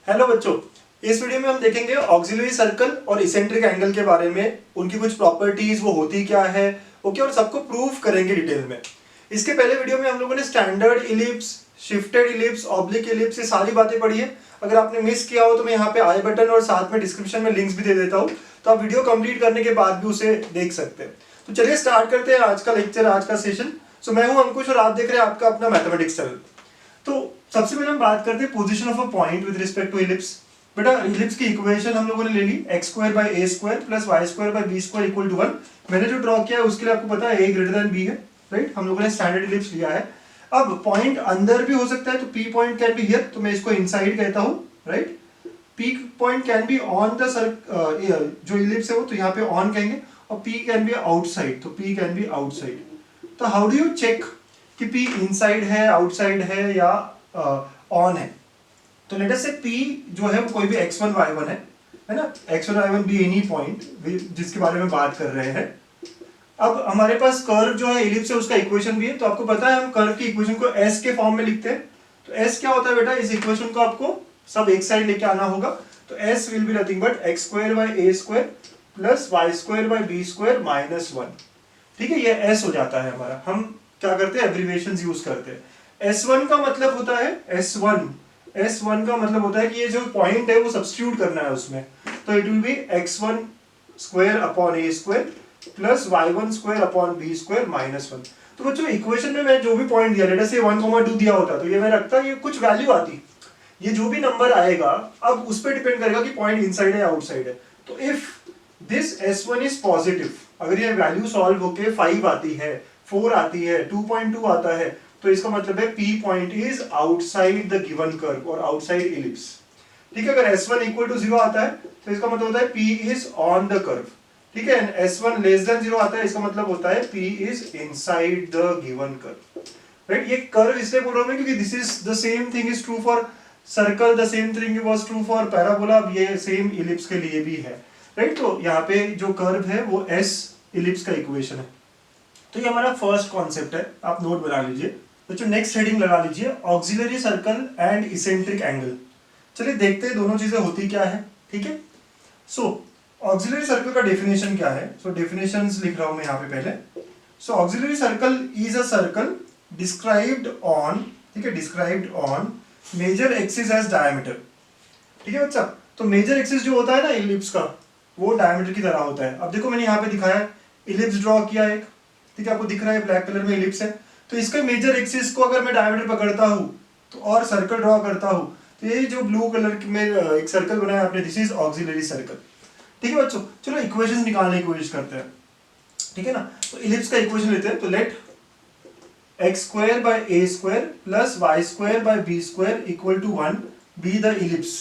Hello बच्चों, इस video में हम देखेंगे ऑक्सिलरी सर्कल और इसेंट्रिक एंगल के बारे में, उनकी कुछ प्रॉपर्टीज, वो होती क्या है, ओके, और सबको प्रूफ करेंगे डिटेल में। इसके पहले वीडियो में हम लोगों ने standard ellipse, shifted ellipse, oblique ellipse, ये सारी बातें पढ़ी है। अगर आपने मिस किया हो तो मैं यहाँ पे आई बटन और साथ में डिस्क्रिप्शन में लिंक्स भी दे देता हूँ, तो आप वीडियो कंप्लीट करने के बाद भी उसे देख सकते हैं। तो चलिए स्टार्ट करते हैं आज का लेक्चर, आज का सेशन। सो मैं हूँ अंकुश और आप देख रहे हैं आपका अपना मैथमेटिक्स चैनल। तो सबसे पहले हम बात करते हैं position of a point with respect to ellipse. बेटा इलिप्स की इक्वेशन हम लोगों ने ले ली, x square by a square plus Y square by b square equal to 1। मैंने जो ड्रॉ किया है उसके लिए आपको पता है a ग्रेटर देन b है, राइट। हम लोगों ने स्टैंडर्ड इलिप्स लिया है। अब पॉइंट अंदर भी हो सकता है, तो p point can be here, तो मैं इसको इनसाइड कहता हूँ, right. p point can be on the जो इलिप्स है वो, तो यहाँ पे ऑन कहेंगे, और p कैन बी आउटसाइड, तो p कैन बी आउटसाइड। तो हाउ डू यू चेक कि p इनसाइड है, आउटसाइड है या ऑन है? तो लेट अस से p जो है वो कोई भी x1 y1 है ना, x1 y1 B any point जिसके बारे में बात कर रहे हैं। अब हमारे पास कर्व जो है इलिप्स है, उसका इक्वेशन भी है। तो आपको पता है हम कर्व की इक्वेशन को s के फॉर्म में लिखते हैं। तो s क्या होता है बेटा, इस इक्वेशन को आपको सब एक साइड लेके आना होगा। तो s will be nothing but x square by a square plus Y square by b square minus 1। ठीक है, ये s हो जाता है हमारा। हम क्या करते हैं, एब्रिविएशंस यूज करते हैं। s1 का मतलब होता है S1 का मतलब होता है कि ये जो पॉइंट है वो सब्स्टिट्यूट करना है उसमें। तो it will be x1 square upon A square plus y1 square upon b square minus 1। तो बच्चों इक्वेशन में मैं जो भी पॉइंट दिया, लेट अस से 1,2 दिया होता, तो ये मैं रखता, ये कुछ वैल्यू आती, ये जो भी नंबर आएगा अब उस पर डिपेंड करेगा कि पॉइंट इनसाइड है या आउटसाइड है। तो if this S1 is positive, अगर ये वैल्यू सॉल्व होके 5 आती है, 4 आती है, 2.2 आता है, तो इसका मतलब है P point is outside the given curve और आउटसाइड इलिप्स। ठीक है, अगर S1 इक्वल टू 0 आता है तो इसका मतलब होता है P is on the curve. ठीक है, S1 लेस देन 0 आता है, इसका मतलब होता है P is inside the given curve, right. ये कर्व इसलिए बोल रहा हूं क्योंकि this is the same thing is true for circle, the same thing was true for parabola, ये सेम इलिप्स के लिए भी है, राइट। तो यहाँ पे जो कर्व है वो S इलिप्स का इक्वेशन है। तो ये हमारा फर्स्ट कॉन्सेप्ट है, आप नोट बना लीजिए। तो नेक्स्ट हेडिंग लगा लीजिए, auxiliary circle and eccentric angle. चलिए देखते हैं दोनों चीजें होती क्या है। ठीक है, सो ऑक्सिलरी सर्कल का डेफिनेशन क्या है? सो डेफिनेशंस लिख रहा हूं मैं यहाँ पे पहले। So auxiliary circle is a circle described on, ठीक है, described on major axis as diameter. ठीक है बच्चा, तो मेजर एक्सिस जो होता है ना इलिप्स का, वो डायमीटर की तरह होता है। अब देखो मैंने यहाँ पे दिखाया है, इलिप्स ड्रॉ किया एक, ठीक है, आपको दिख रहा है ब्लैक कलर में इलिप्स है। तो इसका मेजर एक्सिस को अगर मैं डायमीटर पकड़ता हूँ तो और सर्कल ड्रॉ करता हूँ, तो ये जो ब्लू कलर में एक सर्कल बनाया आपने, दिस इज ऑक्सिलरी सर्कल। ठीक है बच्चों, चलो इक्वेशंस निकालने की कोशिश करते हैं। ठीक है ना, तो इलिप्स का इक्वेशन लेते हैं। तो let x square by a square plus Y square by b square equal to 1 be the ellipse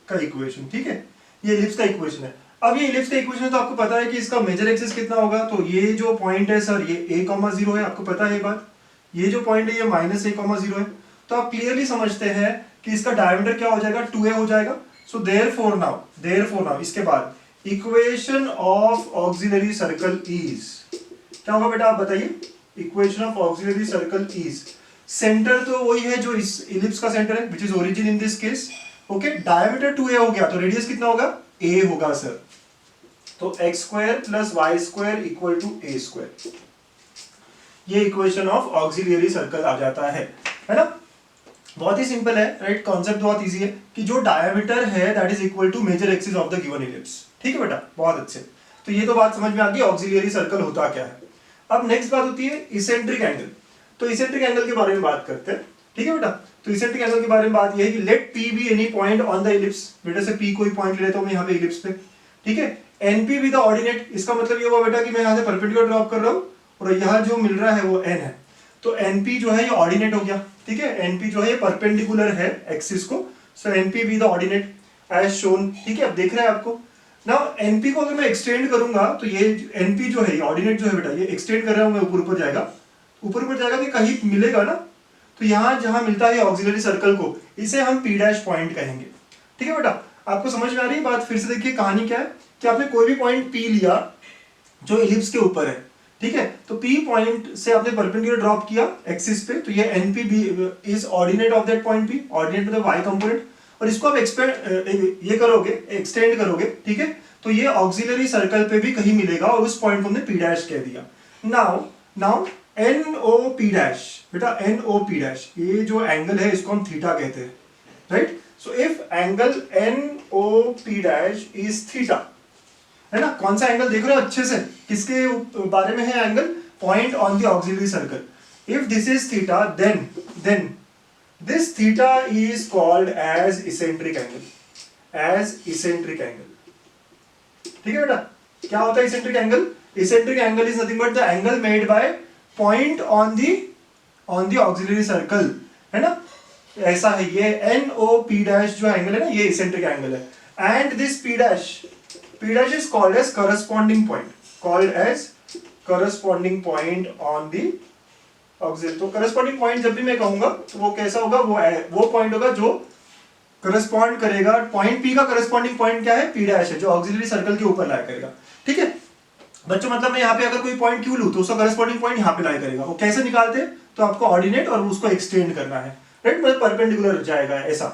का इक्वेशन। ठीक है, ये इलिप्स का इक्वेशन है। अब ये इलिप्स का इक्वेशन है तो आपको पता है कि इसका मेजर एक्सिस कितना होगा। तो ये जो पॉइंट है सर, ये a,0 है, आपको पता है ये बात। ये जो पॉइंट है ये माइनस a,0 है। तो आप क्लियरली समझते हैं कि इसका डायमीटर क्या हो जाएगा, 2a हो जाएगा। सो देयरफॉर नाउ इसके बाद equation of auxiliary circle is क्या होगा बेटा, आप बताइए। Equation of auxiliary circle is, centre तो वही है जो इस इलिप्स का सेंटर है, which is origin in this case. Okay, diameter 2a हो गया, तो रेडियस कितना होगा, a होगा सर। तो x square plus Y square equal to A square, ये इक्वेशन ऑफ ऑक्सिलरी सर्कल आ जाता है ना। बहुत ही सिंपल है, राइट। कॉन्सेप्ट बहुत इजी है कि जो डायमीटर है that is equal to major axis of the given ellipse. ठीक है बेटा, बहुत अच्छे। तो ये तो बात समझ में आ गई ऑक्सिलरी सर्कल होता क्या है। अब नेक्स्ट बात होती है इसेंट्रिक एंगल। तो इसेंट्रिक एंगल के बारे में बात करते हैं। ठीक है बेटा, तो इसेंट्रिक एंगल के बारे में बात यह है कि let P be any point on the ellipse. बेटा से पी कोई पॉइंट ले लेता हूं मैं यहाँ पे इलिप्स पे। ठीक है, एनपी विद द ऑर्डिनेट, इसका मतलब ये हुआ बेटा कि मैं यहाँ से परपेंडिकुलर ड्रॉप कर रहा हूँ और यहाँ जो मिल रहा है वो एन है। तो एनपी जो है ये ऑर्डिनेट हो गया। ठीक है, एनपी जो है ये परपेंडिकुलर है एक्सिस को। So NP with the ordinate as shown. ठीक है, अब देख रहे हैं आपको नाउ एनपी को अगर मैं एक्सटेंड करूंगा तो ये एनपी जो है, ऑर्डिनेट जो है बेटा, ये एक्सटेंड कर रहा हूं मैं, ऊपर जाएगा, ऊपर जाएगा तो कहीं मिलेगा ना। तो यहां जहां मिलता है ऑक्सिलरी सर्कल को, इसे हम पी डैश पॉइंट कहेंगे। ठीक है बेटा, आपको समझ में आ रही है बात? फिर से देखिए कहानी क्या है कि आपने कोई भी पॉइंट पी लिया जो इलिप्स के ऊपर है। ठीक है, तो पी पॉइंट से आपने परपेंडिकुलर ड्रॉप किया एक्सिस पे, तो ये NP be is ordinate of that point P, ordinate मतलब वाई कंपोनेंट। और इसको आप ये करोगे, एक्सटेंड करोगे, ठीक है, तो ये ऑक्सिलरी सर्कल पे भी कहीं मिलेगा और उस पॉइंट को हमने P डैश कह दिया। नाउ NOP डैश, बेटा NOP डैश, ये जो एंगल है इसको हम थीटा कहते हैं, right. So if angle NOP dash is theta, है ना, कौन सा एंगल देख रहे हो अच्छे से, किसके बारे में है angle, point on the auxiliary circle. If this is theta then this theta is called as eccentric angle, ठीक है बेटा। क्या होता है eccentric angle? Eccentric angle is nothing but the angle made by point on the auxiliary circle, है ना, ऐसा है ये NOP dash जो एंगल है ना, ये eccentric angle है। and this P dash is called as corresponding point on the auxiliary. तो करस्पॉन्डिंग पॉइंट जब भी मैं कहूंगा तो वो कैसा होगा, वो पॉइंट होगा जो करस्पॉन्ड करेगा, पॉइंट पी का करस्पॉन्डिंग पॉइंट क्या है, पी डैश है, जो ऑक्सिलरी सर्कल के ऊपर लाया करेगा, ठीक है बच्चों। मतलब मैं यहाँ पे अगर कोई पॉइंट क्यों लूं तो उसका करस्पॉन्डिंग पॉइंट यहाँ पे लाया करेगा। वो कैसे निकालते हैं, तो आपको ऑर्डिनेट और उसको एक्सटेंड करना है, राइट, मतलब परपेंडिकुलर जाएगा ऐसा,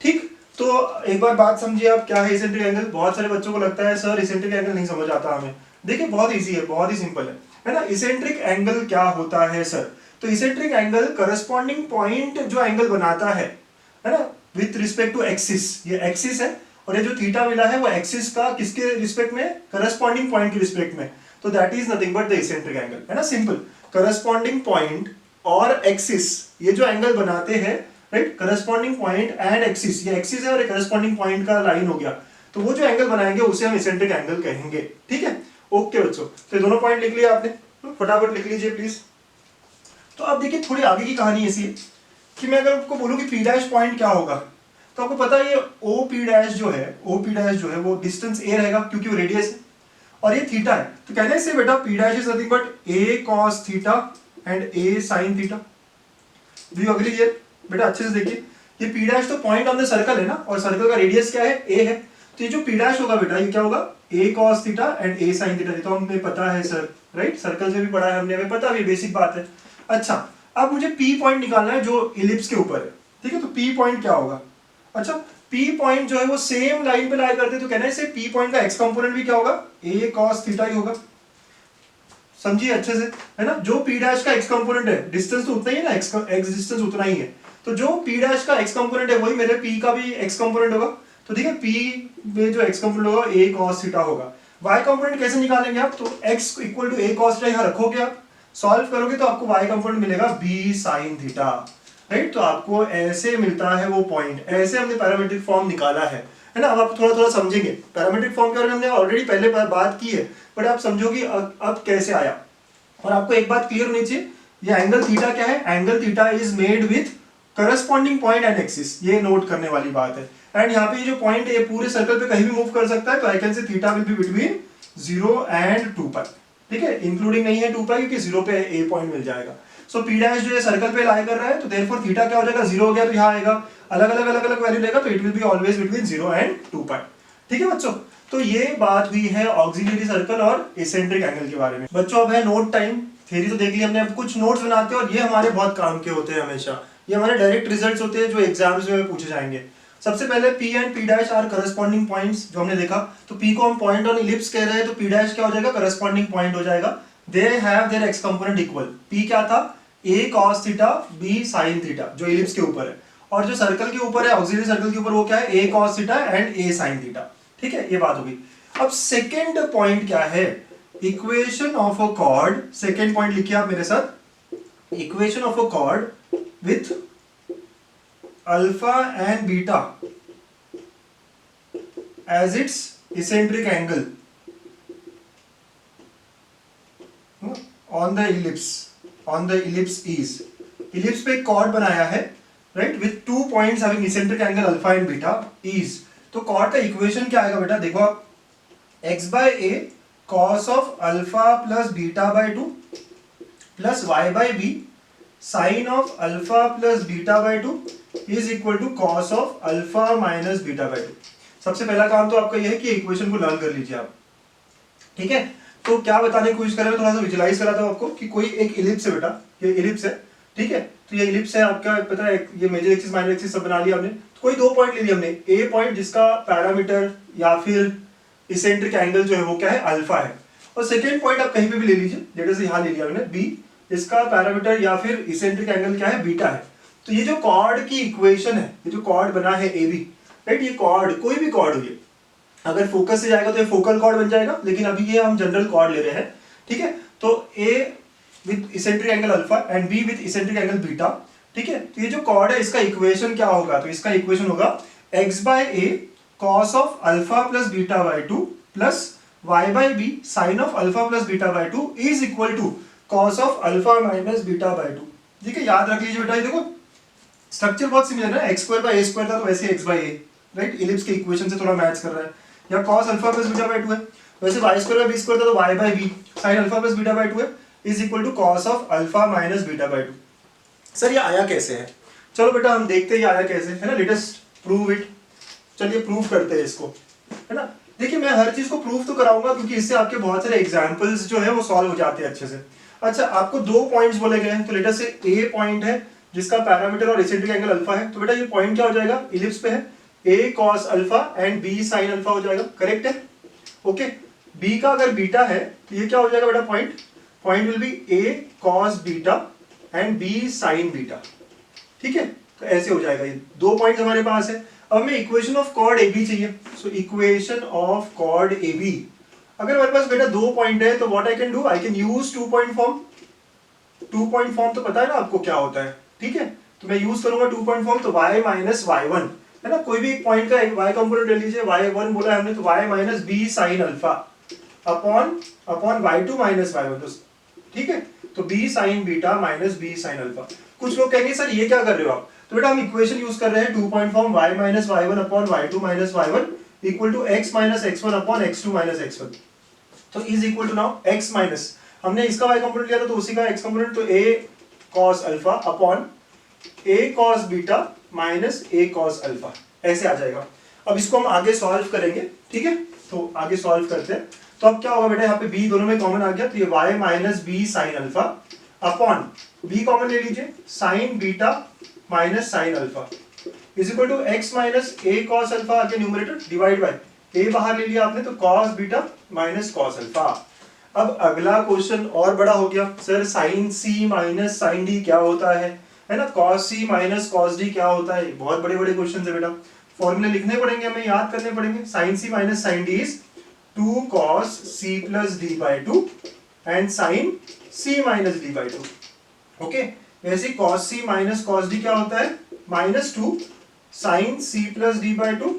ठीक। तो एक बार बात समझिए आप, क्या है इसेंट्रिक एंगल। बहुत सारे बच्चों को लगता है सर इसेंट्रिक एंगल नहीं समझ आता हमें। देखिए बहुत इजी है, बहुत ही सिंपल है ना। इसेंट्रिक एंगल क्या होता है सर, तो इसेंट्रिक एंगल करस्पॉन्डिंग पॉइंट जो एंगल बनाता है ना, विथ रिस्पेक्ट टू एक्सिस, ये एक्सिस है और ये जो थीटा मिला है वो एक्सिस का किसके रिस्पेक्ट में, करस्पॉन्डिंग पॉइंट के रिस्पेक्ट में, तो that is nothing but the eccentric angle, है ना, सिंपल। करस्पॉन्डिंग पॉइंट और एक्सिस ये जो एंगल बनाते हैं, right, corresponding point and axis, ये एक्सिस है और ये करस्पॉन्डिंग पॉइंट का लाइन हो गया, तो वो जो एंगल बनाएंगे उसे हम इसेंट्रिक एंगल कहेंगे, ठीक है। ओके बच्चों, तो ये दोनों पॉइंट लिख लिया आपने, फटाफट लिख लीजिए प्लीज। तो अब देखिए थोड़ी आगे की कहानी ऐसी है कि मैं अगर आपको बोलूं कि P डैश पॉइंट क्या होगा, तो आपको पता है ये OP डैश जो है वो डिस्टेंस a रहेगा क्योंकि वो रेडियस है और ये थीटा है। तो कहने से बेटा P dash is nothing but a cos theta and a sin theta. Do you agree here? बेटा अच्छे से देखिए, ये P डैश तो पॉइंट ऑन द सर्कल है ना, और सर्कल का रेडियस क्या है, a है, तो ये जो P डैश होगा बेटा ये क्या होगा, a cos theta and a sin theta. ये तो हमें पता है सर, राइट, सर्कल से भी पढ़ा है हमने, हमें पता भी, बेसिक बात है। अच्छा अब मुझे P पॉइंट निकालना है जो इलिप्स के ऊपर है, ठीक है, तो P पॉइंट क्या होगा। अच्छा P पॉइंट जो है वो सेम लाइन पे लाया करते, तो कहना है इसे P पॉइंट का x कंपोनेंट भी क्या होगा, a cos थीटा ही होगा। समझिए अच्छे से, है ना, जो P डैश का x कंपोनेंट है, डिस्टेंस तो उतना ही है ना, x डिस्टेंस उतना ही है, तो जो P डैश का x कंपोनेंट है वही मेरे P का भी x कंपोनेंट होगा। तो ठीक है, P में जो x कंपोनेंट होगा a cos थीटा होगा। y कंपोनेंट कैसे निकालेंगे आप, तो x equal to a cos theta यहाँ रखोगे, आप सॉल्व करोगे तो आपको y कंपोनेंट मिलेगा b sin थीटा, राइट। तो आपको ऐसे मिलता है वो पॉइंट, ऐसे हमने पैरामीट्रिक फॉर्म निकाला है ना। अब आप थोड़ा थोड़ा समझेंगे, पैरामीट्रिक फॉर्म के बारे में हमने ऑलरेडी पहले बात की है, बट आप समझोगे अब कैसे आया। और आपको एक बात क्लियर होनी चाहिए, ये एंगल थीटा क्या है, angle theta is made with corresponding point and axis, ये नोट करने वाली बात है। एंड यहाँ पे जो पॉइंट है पूरे सर्कल पे कहीं भी मूव कर सकता है, तो I can say theta will be between 0 and 2 पाई, ठीक है, इंक्लूडिंग नहीं है 2 पाई क्योंकि 0 पे a पॉइंट मिल जाएगा। सो P डैश जो है सर्कल पे लाई कर रहा है, तो देयरफॉर थीटा क्या हो जाएगा, 0 हो गया, तो यहाँ आएगा, अलग अलग वैल्यू लेगा, तो it will be always between 0 and 2 पाई, ठीक है बच्चों। तो ये बात हुई है ऑक्सिलरी सर्कल और इसेंट्रिक एंगल के बारे में। बच्चों अब है नोट टाइम। थ्योरी तो देख लिया हमने, अब कुछ नोट्स बनाते हैं और ये हमारे बहुत काम के होते हैं हमेशा, ये हमारे डायरेक्ट रिजल्ट्स होते हैं जो एग्जाम्स में पूछे जाएंगे। सबसे पहले P and P dash are corresponding points, जो हमने देखा, तो P को हम पॉइंट ऑन इलिप्स कह रहे हैं, तो P डैश क्या हो जाएगा, करस्पॉन्डिंग पॉइंट हो जाएगा। They have their x component equal, P क्या था, a cos theta b sin theta, जो इलिप्स के ऊपर है, और जो सर्कल के ऊपर है, ऑक्सिलरी सर्कल के ऊपर, वो क्या है, a cos theta and a sin theta, ठीक है, ये बात हो गई। अब सेकंड पॉइंट क्या है, equation of a cord. Second point लिखिए आप मेरे साथ, equation of a cord with alpha and beta as its eccentric angle on the ellipse is, ellipse पे एक chord बनाया है, right, with 2 points having eccentric angle alpha and beta is, तो chord का इक्वेशन क्या आएगा बेटा, देखो आप, x by a cos of alpha plus beta by 2 plus y by b sin of alpha plus beta by 2 is equal to cos of alpha minus beta by 2। सबसे पहला काम तो आपका यह है कि इक्वेशन को लर्न कर लीजिए आप, ठीक है। तो क्या बताने की कोशिश कर रहे हैं, थोड़ा सा विजुलाइज कराता हूं आपको कि कोई एक इलिप्स है बेटा, ये इलिप्स है, ठीक है, तो ये इलिप्स है आपका, पता है ये मेजर एक्सिस माइनर एक्सिस सब बना लिया आपने, कोई दो पॉइंट ले लिए हमने, ए पॉइंट जिसका पैरामीटर या फिर इसेंट्रिक एंगल जो है वो क्या है, अल्फा है, और सेकेंड पॉइंट आप कहीं पे भी ले लीजिए, जैसे यहाँ ले लिया हमने बी, जिसका पैरामीटर या फिर इसेंट्रिक एंगल क्या है, बीटा है। तो ये जो कॉर्ड की इक्वेशन है, ये जो कॉर्ड बना है ए बी, राइट, ये कॉर्ड कोई भी कॉर्ड हो, ये अगर फोकस से जाएगा तो ये फोकल कॉर्ड बन जाएगा, लेकिन अभी ये हम जनरल कॉर्ड ले रहे हैं, ठीक है। तो ए with eccentric angle alpha and be with eccentric angle beta, ठीक है। तो ये जो कॉर्ड है इसका इक्वेशन क्या होगा, तो इसका इक्वेशन होगा x by a cos of alpha plus beta by 2 plus y by b sine of alpha plus beta by 2 is equal to cos of alpha minus beta by 2। ठीक है, याद रख लीजिए बेटा, ये देखो स्ट्रक्चर बहुत सिमिलर है, x square by a square था तो वैसे x by a, right, ellipse के इक्वेशन से थोड़ा मैच कर रहा है, या cos alpha plus beta by 2 है, वैसे y square by b square था तो y by b sine alpha plus beta by 2 है is equal to cos of alpha minus beta by 2। Sir ये आया कैसे है, चलो बेटा हम देखते हैं ये आया कैसे है ना, लेट अस प्रूव इट। चलिए प्रूव करते हैं इसको, है ना। देखिए मैं हर चीज को प्रूव तो कराऊंगा क्योंकि इससे आपके बहुत सारे एग्जांपल्स जो है वो सॉल्व हो जाते हैं अच्छे से। अच्छा, आपको दो पॉइंट्स बोले गए हैं, तो लेट अस से ए पॉइंट है जिसका पैरामीटर और इसेंट्रिक एंगल अल्फा है, तो बेटा ये पॉइंट क्या हो जाएगा, इलिप्स पे है, a cos alpha and b sine alpha हो जाएगा, करेक्ट है, ओके। बी का अगर बीटा है तो ये क्या हो जाएगा बेटा, point will be A cos beta and b sine beta, ठीक है। तो ऐसे हो जाएगा, ये दो पॉइंट्स हमारे पास है। अब हमें equation of chord A B चाहिए, so equation of chord A B, अगर हमारे पास बेटा दो पॉइंट है तो what I can do, I can use 2 point form. 2 point form तो पता है ना आपको क्या होता है, ठीक है, तो मैं यूज करूंगा 2 पॉइंट फॉर्म, तो y माइनस y1 है ना, कोई भी एक पॉइंट का y कंपोनेंट ले लीजिए, y1 बोला है हमने तो y minus b sine alpha upon y2 minus y1, तो ठीक है, तो b sign beta minus b sine alpha. कुछ लोग कहेंगे सर ये क्या कर रहे हो आप, तो बेटा हम इक्वेशन यूज कर रहे हैं 2 point form y minus y1 upon y2 minus y1 equal to x minus x1 upon x2 minus x1, तो is equal to now x minus, हमने इसका y कंपोनेंट लिया था तो उसी का x कंपोनेंट, तो a cos alpha upon a cos beta minus a cos alpha, ऐसे आ जाएगा। अब इसको हम आगे सॉल्व करेंगे, ठीक है, तो आगे सॉल्व करते हैं। तो अब क्या होगा बेटा, यहाँ पे b दोनों में कॉमन आ गया, तो ये y minus b sine alpha upon b common ले लीजिए sine beta minus sine alpha is equal to x minus a cos alpha आगे न्यूमरेटर डिवाइड बाय a बाहर ले लिया आपने तो cos beta minus cos alpha. अब अगला क्वेश्चन और बड़ा हो गया, sir sine c minus sine d क्या होता है ना, cos c minus cos d क्या होता है, बहुत बड़े बड़े क्वेश्चन है बेटा, फॉर्मूले लिखने पड़ेंगे, हमें याद करने पड़ेंगे। Sine c minus sine d is 2 cos c plus d by 2 and sine c minus d by 2, okay. वैसे cos c minus cos d क्या होता है, minus 2 sine c plus d by 2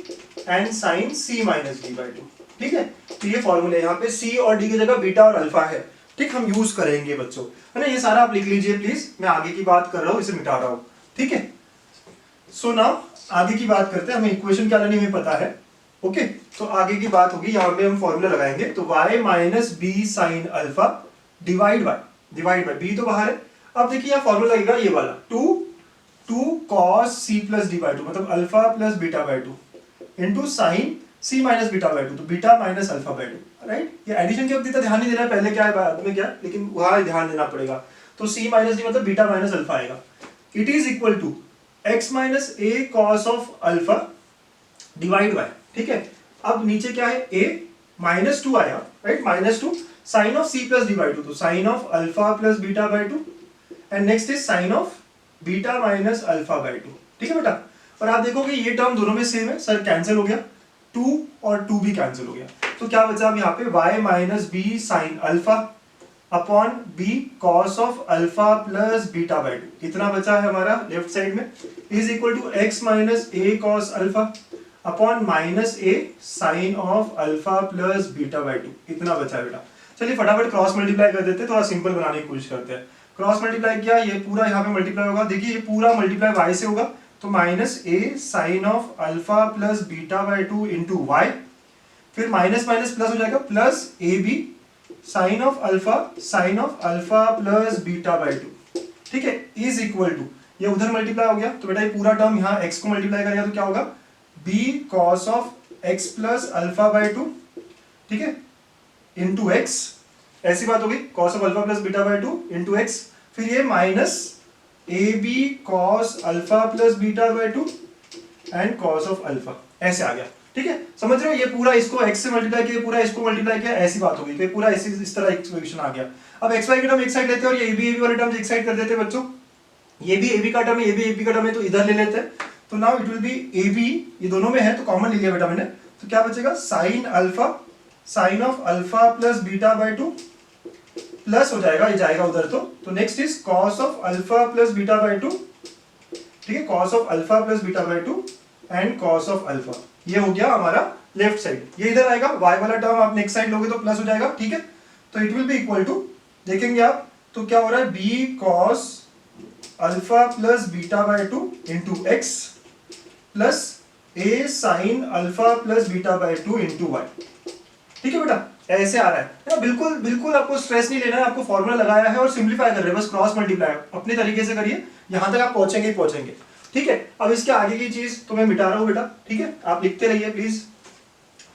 and sine c minus d by 2, ठीक है। तो ये फॉर्मूले यहाँ पे c और d की जगह बीटा और अल्फा है, ठीक, हम यूज करेंगे बच्चों, है ना। ये सारा आप लिख लीजिए प्लीज, मैं आगे की बात कर रहा हूँ, इसे मिटा रहा हूँ, ठीक है। सो नाउ आगे की बात करते हैं, हमें इक्वेशन क्या लेनी हमें पता है, ओके। तो आगे की बात होगी, यहाँ पे हम फॉर्मूला लगाएंगे, तो y minus B sine alpha divide by b तो बाहर है। अब देखिए यहाँ फॉर्मूला लगेगा ये वाला 2 cos c plus D by 2 मतलब alpha plus beta by 2 into sine c minus beta by 2 तो beta minus alpha by 2, right. ये एडिशन की अब इतना ध्यान नहीं देना है, पहले क्या है बाद में क्या है, लेकिन वहां ध्यान देना पड़ेगा। तो c माइनस डी मतलब बीटा माइनस अल्फा आएगा, it is equal to x minus a cos of alpha divide by, ठीक है। अब नीचे क्या है, a माइनस 2 आया, right, minus 2 sine of c plus D by 2 तो sine of alpha plus beta by 2 and next is sine of beta minus alpha by 2, ठीक है बेटा। और आप देखोगे ये टर्म दोनों में सेम है, सर कैंसिल हो गया, 2 और 2 भी कैंसिल हो गया, तो क्या बचा अब यहाँ पे y minus B sine alpha upon b cos of alpha plus beta by 2, इतना बचा है हमारा लेफ्ट साइड में, is equal to x minus a cos alpha upon minus a sine of alpha plus beta by 2, इतना बचा है बेटा। चलिए फटाफट क्रॉस मल्टीप्लाई कर देते हैं, थोड़ा सिंपल बनाने की कोशिश करते हैं। क्रॉस मल्टीप्लाई किया, ये पूरा यहाँ पे मल्टीप्लाई होगा, देखिए ये पूरा मल्टीप्लाई y से होगा, तो minus a sine of alpha plus beta by 2 into वाई, फिर माइनस माइनस प्लस हो जाएगा plus A B sine of alpha plus beta by 2, ठीक है, इज इक्वल टू ये उधर मल्टीप्लाई हो गया, तो बेटा ये पूरा टर्म यहाँ x को मल्टीप्लाई करेगा तो क्या होगा, b cos of x plus alpha by 2, ठीक है, इंटू x, ऐसी बात होगी cos of alpha plus beta by 2 into x, फिर ये minus A B cos alpha plus beta by 2 and cos of alpha, ऐसे आ गया। ठीक है, समझ रहे हो, ये पूरा इसको x से मल्टीप्लाई किया, पूरा इसको मल्टीप्लाई किया, ऐसी बात हो गई। तो पूरा ऐसी इस तरह इक्वेशन आ गया। अब एक्स वाई की टर्म एक साइड लेते हैं और ये ए बी वाले टर्म एक साइड कर देते हैं बच्चों। ये भी ए बी का टर्म है, ये भी ए बी का टर्म है, तो इधर ले लेते हैं। तो now it will be A B, ये दोनों में है तो कॉमन ले लिया बेटा मैंने। तो क्या बचेगा, sine alpha, sine of alpha plus beta by 2 plus हो जाएगा, ये जाएगा उधर। तो next is cos of alpha plus beta by 2। ठीक है, cos of alpha plus beta by 2 and cos of alpha, ये हो गया हमारा लेफ्ट साइड। ये इधर आएगा, y वाला टर्म आप नेक्स्ट साइड लोगे तो प्लस हो जाएगा। ठीक है, तो it will be equal to, देखेंगे आप तो क्या हो रहा है, b cos alpha plus beta by 2 into X plus a sin alpha plus beta by 2 into Y. ठीक है बेटा, ऐसे आ रहा है ना, बिल्कुल बिल्कुल आपको स्ट्रेस नहीं लेना है, आपको फॉर्मूला लगाया है और सिंपलीफाई कर रहे हैं, बस क्रॉस मल्टीप्लाई अपने तरीके से करिए, यहां तक आप पहुंचेंगे ही पहुंचेंगे। ठीक है, अब इसके आगे की चीज तो मैं मिटा रहा हूं बेटा। ठीक है, आप लिखते रहिए प्लीज,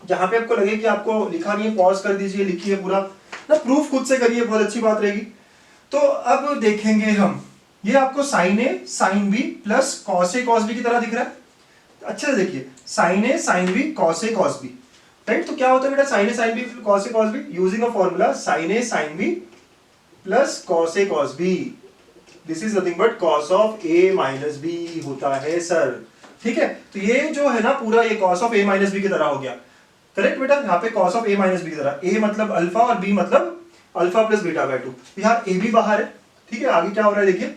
जहां पे आपको लगे कि आपको लिखा नहीं है पॉज कर दीजिए, लिखिए पूरा ना, प्रूफ खुद से करिए, बहुत अच्छी बात रहेगी। तो अब देखेंगे हम, ये आपको sine A sine B plus cos A cos B की तरह दिख रहा है। अच्छे से देखिए, sine A sine B cos A cos B, right. तो क्या होता है बेटा, sine A sine B cos A cos B, using a formula sine A sine B plus cos A cos B, this is nothing but cos of A minus B होता है sir. ठीक है, तो ये जो है ना पूरा, ये cos of A minus B की तरह हो गया। करेक्ट बेटा, यहाँ पे cos of A minus B की तरह, ए मतलब अल्फा और बी मतलब अल्फा प्लस बीटा बाय 2। यहाँ ए बी बाहर है। ठीक है, आगे क्या हो रहा है देखिए,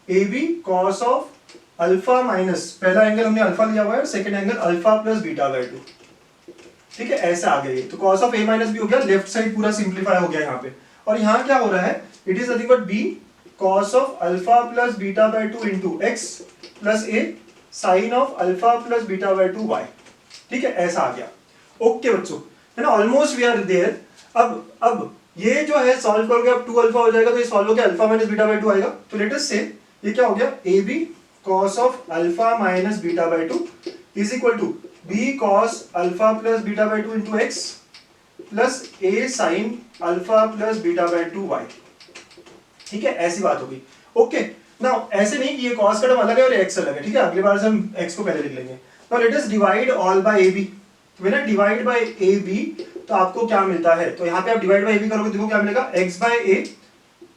A B cos of alpha minus, पहला एंगल हमने अल्फा लिया हुआ है, second angle alpha plus beta by 2। ठीक है, ऐसा आ गया ये, तो cos of A minus B हो गया, लेफ्ट साइड पूरा सिंप्लीफाई हो गया यहाँ पे। और यहाँ क्या हो रहा है, it is nothing but B cos of alpha plus beta by 2 into X plus A sine of alpha plus beta by 2 Y. ठीक है, ऐसा आ गया। ओके बच्चों, है ना, ऑलमोस्ट वी आर देयर। अब ये जो है सॉल्व करोगे, अब 2 अल्फा हो जाएगा, तो ये सॉल्व हो गया, अल्फा माइनस बीटा बाय 2 आएगा। तो लेट अस से ये क्या हो गया, A B cos of alpha minus beta by 2 is equal to B cos alpha plus beta by 2 into X plus A sine alpha plus beta by 2 Y. ठीक है, ऐसी बात होगी। ओके, नाउ ऐसे नहीं कि ये cos का टर्म अलग है और x अलग है। ठीक है, अगली बार से हम x को पहले लिख लेंगे। Now let us divide all by ab। When I divide by ab तो आपको क्या मिलता है, तो यहाँ पे आप डिवाइड बाय ab करोगे, देखो क्या मिलेगा, x by a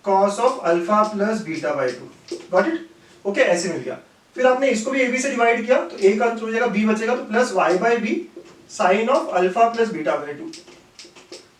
cos of alpha plus beta by 2। Got it? Okay, ऐसे मिल गया। फिर आपने इसको भी ab से डिवाइड किया तो a का अंतर हो जाएगा, b बचेगा, तो plus y by b sine of alpha plus beta by 2।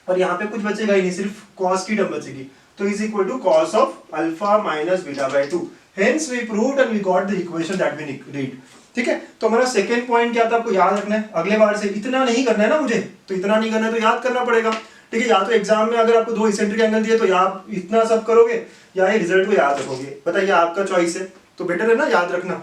और यहाँ पे कुछ बचेगा ही नहीं, सिर्फ cos की टर्म बचेगी, तो is equal to cos of alpha minus beta by 2। Hence we proved and we got the equation that we need. ठीक है, तो हमारा सेकंड पॉइंट क्या था, आपको याद रखना है, अगले बार से इतना नहीं करना है ना मुझे, तो इतना नहीं करना है तो याद करना पड़ेगा। ठीक है, या तो एग्जाम में अगर आपको 2 इसेंट्रिक एंगल दिए तो या आप इतना सब करोगे या ये रिजल्ट को याद रखोगे, बताइए, आपका चॉइस है, तो बेटर है ना याद रखना।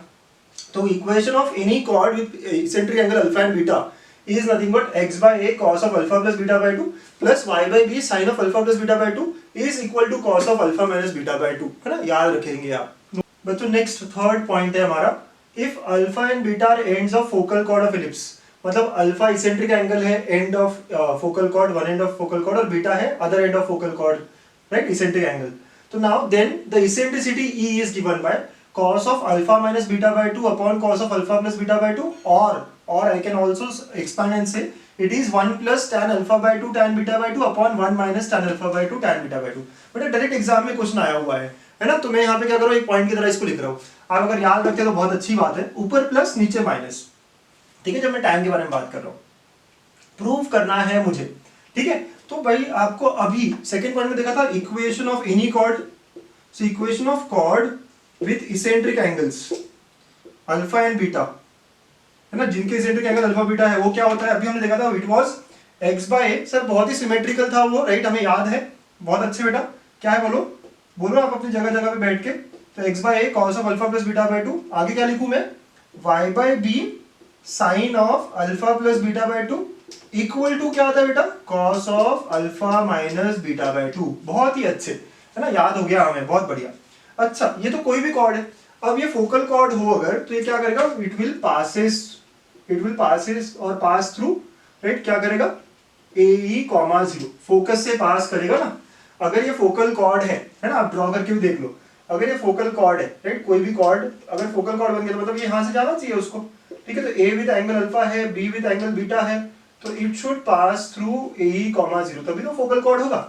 तो equation of any cord with eccentric angle alpha and beta is nothing but x by a cos of alpha plus beta by 2 plus y by b sin of alpha plus beta by 2 is equal to cos of alpha minus beta by 2, है ना, याद रखेंगे आप बच्चों। Next third point है हमारा, if alpha and beta are ends of focal chord of ellipse, मतलब alpha eccentric angle है end of focal chord, one end of focal chord, और बीटा है other end of focal chord, right, eccentric angle. तो now then the eccentricity E is given by cos of alpha minus beta by 2 upon cos of alpha plus beta by 2, or I can also expand and say it is 1 plus tan alpha by 2 tan beta by 2 upon 1 minus tan alpha by 2 tan beta by 2। बेटा direct exam में question आया हुआ है ना, तो मैं यहाँ पे क्या कर रहा हूँ, एक पॉइंट की तरह इसको लिख रहा हूँ। आप अगर याद रखते हैं तो बहुत अच्छी बात है, ऊपर प्लस नीचे माइनस। ठीक है, जब मैं tan के बारे में बात कर रहा हूँ, प्रूव करना है मुझे। ठीक है, तो भाई आपको अभी सेकेंड पॉइंट में देखा था equation of any chord, so equation of chord with eccentric angles alpha and beta, है ना, जिनके इसेंट्रिक एंगल अल्फा बीटा है, वो क्या होता है, अभी हमने देखा था it was x by a। Sir बहुत ही सिमेट्रिकल था वो, राइट, हमें याद है, बहुत अच्छे बेटा। क्या है, बोलो बोलो आप अपनी जगह जगह पे बैठ के। तो x by a cos of alpha plus beta by 2, आगे क्या लिखूं मैं, y by b sine of alpha plus beta by 2 equal टू क्या होता है बेटा, cos of alpha minus beta by 2। बहुत ही अच्छे, है ना, याद हो गया हमें, बहुत बढ़िया। अच्छा, ये तो कोई भी कॉर्ड है। अब ये फोकल कॉर्ड हो अगर, तो ये क्या करेगा, इट विल पासेस और पास थ्रू, राइट, क्या करेगा, AE, 0, फोकस से पास करेगा ना। अगर ये फोकल कॉर्ड है ना, आप ड्रॉ करके भी देख लो, अगर ये फोकल कॉर्ड है, राइट, कोई भी कॉर्ड अगर फोकल कॉर्ड बन गया तो मतलब ये यहां से जाना चाहिए उसको, ठीक है, तो ए विद एंगल अल्फा है, बी विद एंगल बीटा है, तो it should pass through a comma zero, तभी तो फोकल कॉर्ड होगा।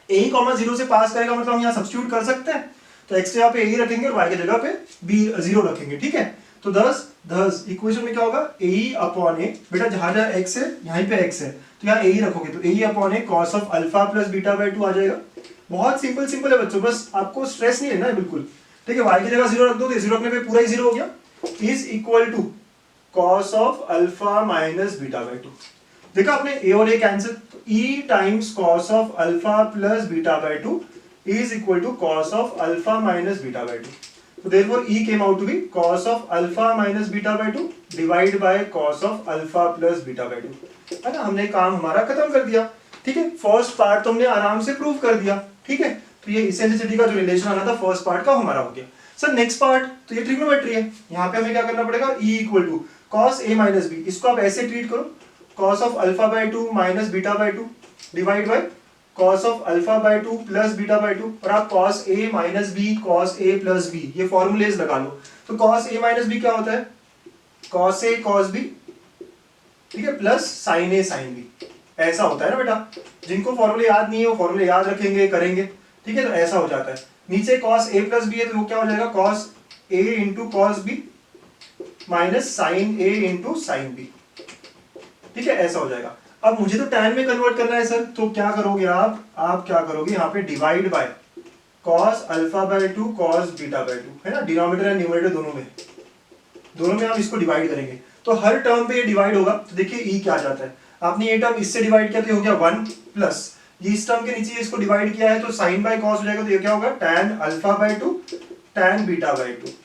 ए कॉमा जीरो से पास करेगा मतलब हम यहाँ सब्स्टिट्यूट कर सकते हैं, तो एक्स के यहाँ पे ए रखेंगे और वाई की जगह पे बी जीरो रखेंगे। ठीक है, तो दस इक्वेशन में क्या होगा, ए अपॉन ए, बेटा जहां जहां एक्स है यहीं पे एक्स है तो यहाँ ए रखोगे, तो a upon a cos of alpha plus beta by 2 आ जाएगा। बहुत सिंपल है बच्चों, बस आपको स्ट्रेस नहीं लेना है बिल्कुल। ठीक है, वाई की जगह जीरो रख दो, तो जीरो रखने पे पूरा ही जीरो हो गया, is equal to cos of alpha minus beta by 2। देखा आपने ए और ए कैंसिल, तो e times cos of alpha plus beta by 2 is equal to cos of alpha minus beta by 2. So therefore E came out to be cos of alpha minus beta by 2 divided by cos of alpha plus beta by 2. है ना, हमने काम हमारा खत्म कर दिया। ठीक है, फर्स्ट पार्ट तो हमने आराम से प्रूव कर दिया। ठीक है, तो ये इसेंट्रिसिटी का जो रिलेशन आना था फर्स्ट पार्ट का हमारा हो गया। सर नेक्स्ट पार्ट, तो ये ट्रिग्नोमेट्री है, यहाँ पे हमें क्या करना पड़ेगा, E equal to cos a minus B, इसको आप ऐसे ट्रीट करो, cos of alpha by 2 minus beta by 2 divide by cos of alpha by 2 plus beta by 2, और आप cos a minus b cos a plus b ये formulas लगा लो। तो cos a minus b क्या होता है, cos a cos b, ठीक है, plus sin a sin b, ऐसा होता है ना बेटा। जिनको फॉर्मूले याद नहीं है वो फॉर्मूले याद रखेंगे करेंगे। ठीक है, तो ऐसा हो जाता है। नीचे cos a plus b है तो वो क्या हो जाएगा, cos a into cos b minus sin a into sin b। ठीक है, ऐसा हो जाएगा। अब मुझे तो tan में कन्वर्ट करना है सर, तो क्या करोगे आप क्या करोगे, यहाँ पे divide by cos alpha by 2 cos beta by 2, है ना, डिनोमिनेटर एंड न्यूमरेटर दोनों में आप इसको डिवाइड करेंगे, तो हर टर्म पे ये डिवाइड होगा। तो देखिए e क्या आ जाता है, आपने ये टर्म इससे डिवाइड किया तो हो गया 1 प्लस ये इस टर्म के नीचे इसको डिवाइड किया है तो sin बाय cos हो जाएगा, तो ये क्या होगा tan alpha by 2 tan beta by 2,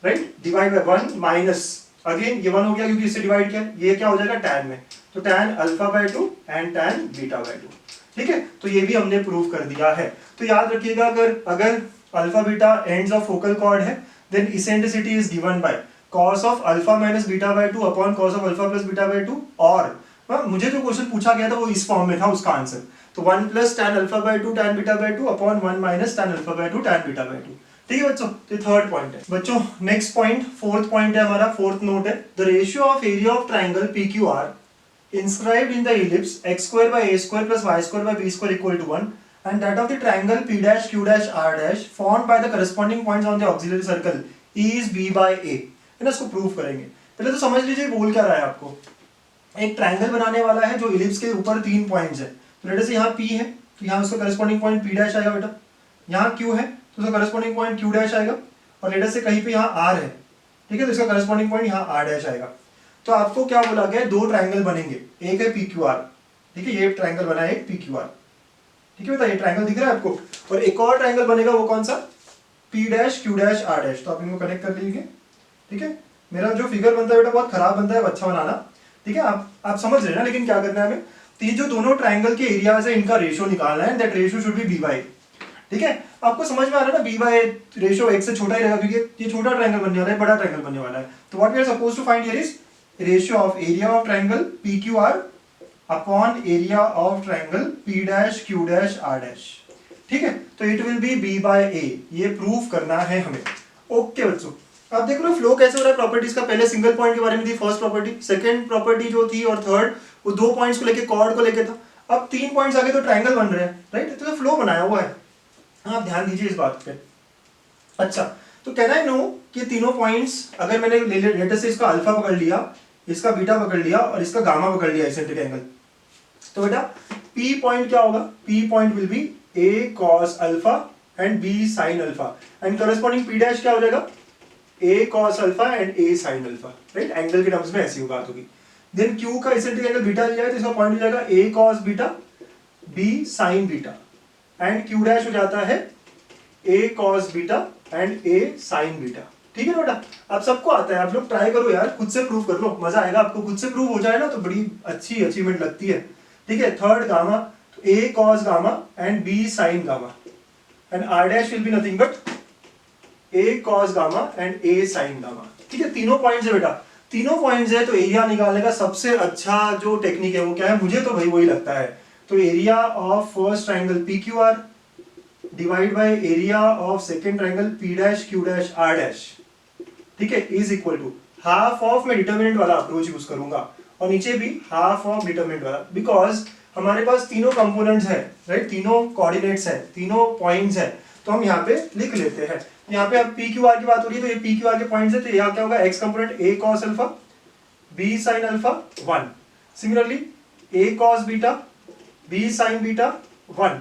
right, divide by 1 minus again ये 1 हो गया क्योंकि इससे डिवाइड किया, ये क्या हो जाएगा tan में, तो tan alpha by 2 and tan beta by 2। ठीक है, तो ये भी हमने प्रूव कर दिया है। तो याद रखिएगा, अगर alpha beta ends of focal chord है then eccentricity is given by cos of alpha minus beta by 2 upon cos of alpha plus beta by 2, और मुझे जो क्वेश्चन पूछा गया था वो इस फॉर्म में था, उसका आंसर तो 1 plus tan alpha by 2 tan beta by 2 upon 1 minus tan alpha by 2 tan beta by 2। ठीक है बच्चों, तो थर्ड पॉइंट है। बच्चों नेक्स्ट पॉइंट, फोर्थ पॉइंट है हमारा, फोर्थ नोट है, the ratio of area of triangle PQR inscribed in the ellipse x square by a square plus y square by b square equal to 1 and that of the triangle p dash q dash r dash formed by the corresponding points on the auxiliary circle is b by a। है ना, इसको prove करेंगे। पहले तो समझ लीजिए बोल क्या रहा है आपको, एक ट्राइंगल बनाने वाला है जो इलिप्स के ऊपर 3 पॉइंट्स है, तो लेट से यहाँ p है तो यहाँ उसका करस्पॉन्डिंग पॉइंट p डैश आएगा बेटा, यहाँ q है तो उसका करस्पॉन्डिंग पॉइंट q डैश आएगा, और लेट से कहीं पे यहाँ r है, ठीक है, तो इसका करस्पॉन्डिंग पॉइंट यहाँ r डैश आएगा। तो आपको क्या बोला गया, दो ट्राइंगल बनेंगे, एक है PQR, ठीक है, ये ट्राइंगल बना है PQR, ठीक है बेटा, ये ट्राइंगल दिख रहा है आपको, और एक और ट्राइंगल बनेगा वो कौन सा, P dash Q dash R dash. तो आप इनको कनेक्ट कर लीजिए। ठीक है, मेरा जो फिगर बनता है बेटा बहुत खराब बनता है, अच्छा बनाना। ठीक है, आप समझ रहे ना, लेकिन क्या करना है हमें, तो ये जो दोनों ट्राइंगल के एरियाज है इनका रेशियो निकालना है, that ratio should be b by। ठीक है, आपको समझ में आ रहा है ना, b by रेशियो x से छोटा ही रहेगा क्योंकि ये छोटा ट्राइंगल बनने वाला है, बड़ा ट्राइंगल बनने वाला है। तो what we are supposed to find here is ratio of area of triangle PQR upon area of triangle P dash Q dash R dash. ठीक है, तो it will be b by a, ये prove करना है हमें। Okay बच्चों, आप देख लो फ्लो कैसे हो रहा है प्रॉपर्टीज का। पहले सिंगल पॉइंट के बारे में थी फर्स्ट प्रॉपर्टी, सेकंड प्रॉपर्टी जो थी और थर्ड वो 2 पॉइंट्स को लेके कॉर्ड को लेके था, अब 3 पॉइंट्स आगे तो ट्राइंगल बन रहे हैं, राइट, तो फ्लो बनाया हुआ है, आप ध्यान दीजिए इस बात पे। अच्छा, तो कैन आई नो कि तीनों पॉइंट्स अगर मैंने लेटर से इसका अल्फा पकड़ लिया, इसका बीटा पकड़ लिया और इसका गामा पकड़ लिया इसेंट्रिक एंगल, तो बेटा P पॉइंट क्या होगा, P point will B A cos alpha and B sin alpha and corresponding P dash क्या हो जाएगा, A cos alpha and A sin alpha, right, angle के टर्म्स में ऐसी बात होगी। देन Q का इसेंट्रिक एंगल बीटा लिया है तो इसका पॉइंट हो जाएगा A cos beta B sin beta and Q dash हो जाता है A cos beta and A sin beta. ठीक है बेटा, आप सबको आता है, आप लोग ट्राई करो यार, खुद से प्रूव कर लो, मजा आएगा आपको, खुद से प्रूव हो जाए ना तो बड़ी अच्छी अचीवमेंट लगती है। ठीक है, थर्ड गामा, तो A cos gamma and B sin gamma and R dash will be nothing but A cos gamma and A sin gamma. ठीक है, तीनों पॉइंट्स है बेटा, तीनों पॉइंट्स है, तो एरिया निकालने का सबसे अच्छा जो टेक्निक है वो क्या है, मुझे तो भाई वही लगता है, तो area of first triangle PQR divide by area of second triangle P dash Q dash R dash, ठीक है, is equal to half of मैं डिटर्मिनेंट वाला अप्रोच यूज करूंगा और नीचे भी हाफ ऑफ डिटर्मिनेंट वाला, बिकॉज हमारे पास तीनों कंपोनेंट्स हैं, राइट, तीनों कोऑर्डिनेट्स हैं, तीनों पॉइंट्स हैं, तो हम यहाँ पे लिख लेते हैं। यहाँ पे अब पी क्यू आर की बात हो रही है, तो ये पी क्यू आर के पॉइंट्स है, तो यहाँ क्या होगा, X component A cos alpha B sine alpha 1, similarly A cos beta B sine beta 1,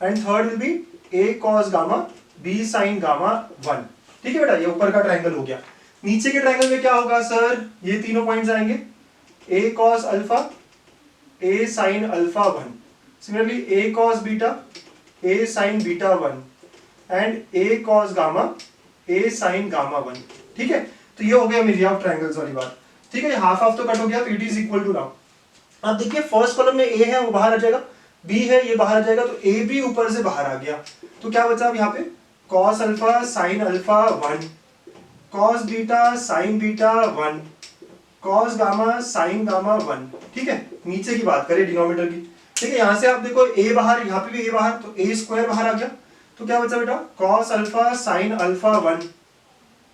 and third will be A cos gamma B sine gamma 1। ठीक है बेटा, ये ऊपर का ट्रायंगल हो गया। नीचे के ट्रायंगल में क्या होगा सर, ये तीनों पॉइंट्स आएंगे, a cos alpha a sine alpha 1, similarly A cos beta a sine beta 1 and a cos gamma a sine gamma 1। ठीक है, तो ये हो गया मेरी ऑफ ट्रायंगल्स वाली बात। ठीक है, हाफ हाफ तो कट हो गया, तो it is equal to now. अब देखिए फर्स्ट कॉलम में ए है वो बाहर आ जाएगा, बी है ये बाहर आ जाएगा, तो ए भी ऊपर से बाहर आ गया, तो क्या बचा अब यहाँ पे, cos alpha sign alpha 1, cos beta sine beta 1, cos gamma sign gamma 1। ठीक है, नीचे की बात करें डिनोमिनेटर की। ठीक है, यहां से आप देखो ए बाहर, यहाँ पे भी ए बाहर, तो ए स्क्वायर बाहर आ गया, तो क्या बचा बेटा, cos alpha sign alpha 1,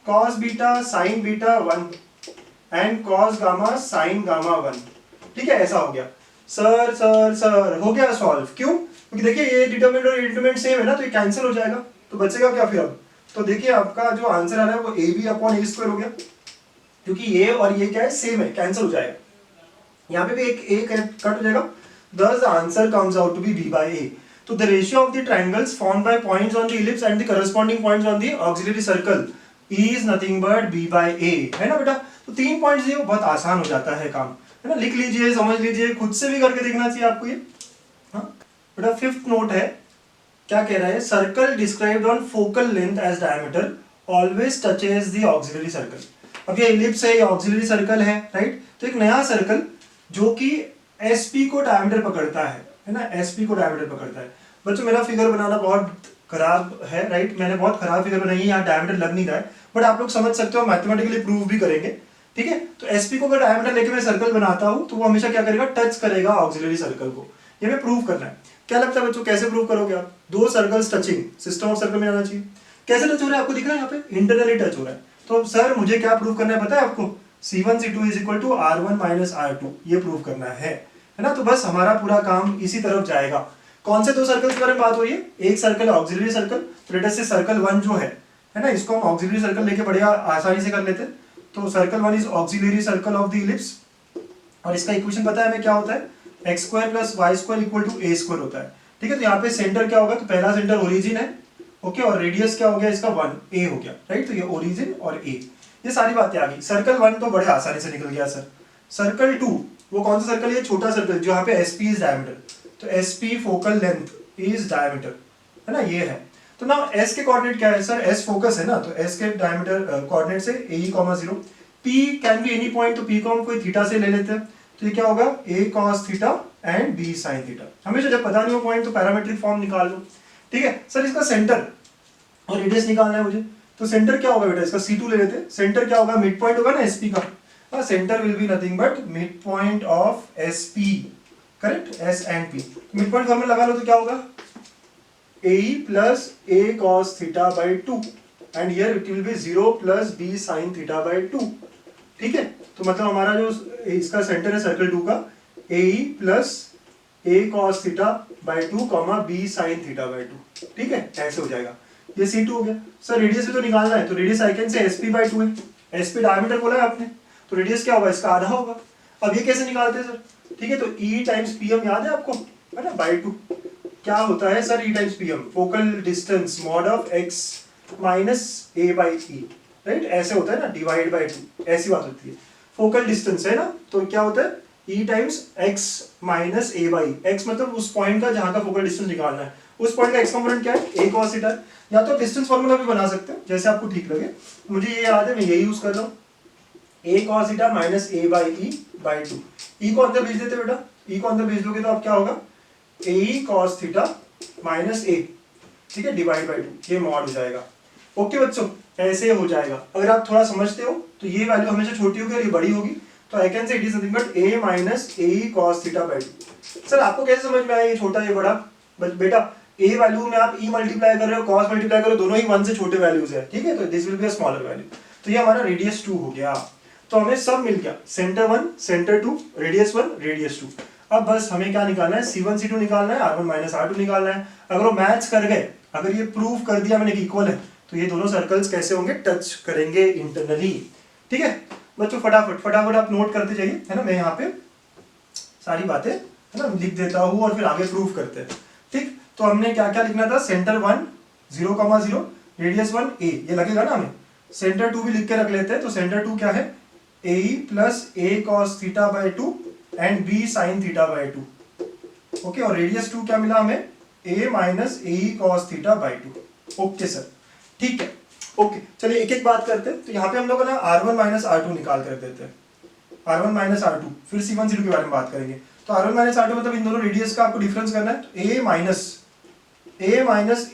cos beta sine beta 1 and cos gamma sign gamma 1। ठीक है, ऐसा हो गया। सर सर सर हो गया सॉल्व, क्यों, क्योंकि देखिए ये डिटरमिनेंट और डिटरमिनेंट सेम है ना, तो ये कैंसिल हो जाएगा, तो बचेगा क्या फिर अब, तो देखिए आपका जो आंसर आ रहा है वो A B upon A square हो गया, क्योंकि ये और ये क्या है, सेम है, कैंसिल हो जाएगा। यहाँ पे भी एक ए कट हो जाएगा, thus the answer comes out to be b by a। तो the ratio of the triangles formed by points on the ellipse and the corresponding points on the auxiliary circle is nothing but b by a, है ना बेटा। तो 3 points ये बहुत आसान हो जाता है काम, है ना, लिख लीजिए, समझ लीजिए, खुद से भी करके देखना चाहिए आपको ये। हाँ बेटा, 5th नोट है, क्या कह रहा है, circle described on focal length as diameter always touches the auxiliary circle. अब ये इलिप्स है, ये ऑक्सिलरी सर्कल है, राइट, तो एक नया सर्कल जो कि एसपी को डायमीटर पकड़ता है ना, एसपी को डायमीटर पकड़ता है। बच्चों मेरा फिगर बनाना बहुत खराब है, राइट, मैंने बहुत खराब फिगर बनाई है, यहाँ डायमीटर लग नहीं रहा है, बट आप लोग समझ सकते हो, मैथमेटिकली प्रूव भी करेंगे। ठीक है, तो एसपी को अगर डायमीटर लेके मैं सर्कल बनाता हूँ तो वो हमेशा क्या करेगा, टच करेगा ऑक्सिलरी सर्कल को, ये हमें प्रूव करना है। क्या लगता है बच्चों, कैसे प्रूव करोगे आप, 2 circles touching, system of circle में आना चाहिए। कैसे टच हो रहा है आपको दिख रहा है, यहाँ पे इंटरनली टच हो रहा है, तो सर मुझे क्या प्रूव करना है पता है आपको, C1 C2 is equal to R1 minus R2, ये प्रूव करना है ना। तो बस हमारा पूरा काम इसी तरफ जाएगा। कौन से 2 सर्कल के बारे में बात हो रही है, एक सर्कल है ऑक्सिलरी सर्कल, तो लेट अस से सर्कल 1 जो है ना, इसको हम ऑक्सिलरी सर्कल लेके बढ़िया आसानी से कर लेते हैं। तो circle 1 is auxiliary circle of the ellipse, और इसका इक्वेशन पता है हमें क्या होता है, x square plus Y square equal to A square होता है। ठीक है, तो यहाँ पे सेंटर क्या होगा, तो पहला सेंटर ओरिजिन है, ओके, और रेडियस क्या हो गया इसका 1 ए हो गया, राइट, तो ये ओरिजिन और ए, ये सारी बातें आ गई। सर्कल 1 तो बड़े आसानी से निकल गया सर। सर्कल 2 वो कौन सा सर्कल है, छोटा सर्कल जो यहाँ पे एसपी इज डायमीटर, तो SP focal length is diameter, है ना, ये है। तो ना एस के कोऑर्डिनेट क्या है सर, एस फोकस है ना, तो एस के डायमीटर कोऑर्डिनेट से a comma 0, P can be any point, तो पी को हम कोई थीटा से ले लेते हैं, तो ये क्या होगा, a cos theta and b sine theta. हमेशा जब पता नहीं हो पॉइंट तो पैरामेट्रिक फॉर्म निकाल लो। ठीक है सर, इसका सेंटर और रेडियस निकालना है मुझे, तो सेंटर क्या होगा बेटा, इसका C2 ले लेते हैं। सेंटर क्या होगा, मिड पॉइंट होगा ना एसपी का, centre will be nothing but mid point of SP, correct, S and P. Mid point formula लगा लो तो क्या होगा, a plus a cos theta by 2 and here it will be 0 plus b sine theta by 2। ठीक है, तो मतलब हमारा जो इसका सेंटर है सर्कल 2 का, a plus a cos theta by 2 comma b sine theta by 2। ठीक है, ऐसे हो जाएगा, ये C2 हो गया। सर रेडियस भी तो निकालना है, तो radius I can say SP by 2 है, SP डायमीटर बोला है आपने, तो रेडियस क्या होगा, इसका आधा होगा। अब ये कैसे निकालते हैं सर, ठीक है, तो E टाइम्स PM याद है आपको, है ना, बाई 2 क्या होता है sir, E times PM focal distance mod of x minus a by E, right, ऐसे होता है ना, डिवाइड बाई 2, ऐसी बात होती है। फोकल डिस्टेंस है ना, तो क्या होता है E times x minus a by, x मतलब उस पॉइंट का जहां का फोकल डिस्टेंस निकालना है, उस पॉइंट का x कंपोनेंट क्या है, a cos थीटा। या तो डिस्टेंस फार्मूला भी बना सकते हैं जैसे आपको ठीक लगे, मुझे ये याद है मैं यही यूज कर रहा हूँ, a cos theta minus a by E by 2। E को अंदर भेज देते बेटा, E को अंदर भेज दोगे तो अब क्या होगा, a cos theta minus a, ठीक है, डिवाइड बाई 2, ये मॉड हो जाएगा। ओके बच्चों, ऐसे हो जाएगा। अगर आप थोड़ा समझते हो तो ये वैल्यू हमेशा छोटी होगी और ये बड़ी होगी, तो I can say it is nothing but a minus a cos theta by 2। Sir आपको कैसे समझ में आया ये छोटा ये बड़ा, बेटा a वैल्यू में आप e मल्टीप्लाई कर रहे हो, cos मल्टीप्लाई कर रहे हो, दोनों ही 1 से छोटे वैल्यूज है, ठीक है, तो this will be a smaller value. तो ये हमारा रेडियस 2 हो गया। तो हमें सब मिल गया, सेंटर 1, सेंटर 2, रेडियस 1, रेडियस 2। अब बस हमें क्या निकालना है, C1 C2 निकालना है, R1 माइनस R2 निकालना है। अगर वो मैच कर गए, अगर ये प्रूव कर दिया मैंने कि इक्वल है, तो ये दोनों सर्कल्स कैसे होंगे, टच करेंगे इंटरनली। ठीक है बच्चों, फटाफट फटाफट आप नोट करते जाइए, है ना। मैं यहाँ पे सारी बातें है ना लिख देता हूँ और फिर आगे प्रूव करते हैं। ठीक, तो हमने क्या क्या लिखना था, सेंटर 1 0,0, रेडियस 1 a, ये लगेगा ना हमें। सेंटर 2 भी लिख के रख लेते हैं, तो सेंटर 2 क्या है, AE plus A cos theta by 2 and B sin theta by 2। Okay, और रेडियस 2 क्या मिला हमें, A minus AE cos theta by 2। Okay sir, ठीक है। ओके चलिए एक एक बात करते हैं। तो यहाँ पे हम लोग ना R1 माइनस R2 निकाल कर देते हैं, R1 माइनस R2, फिर C1 C2 के बारे में बात करेंगे। तो R1 माइनस R2 मतलब इन दोनों रेडियस का आपको डिफरेंस करना है, तो A minus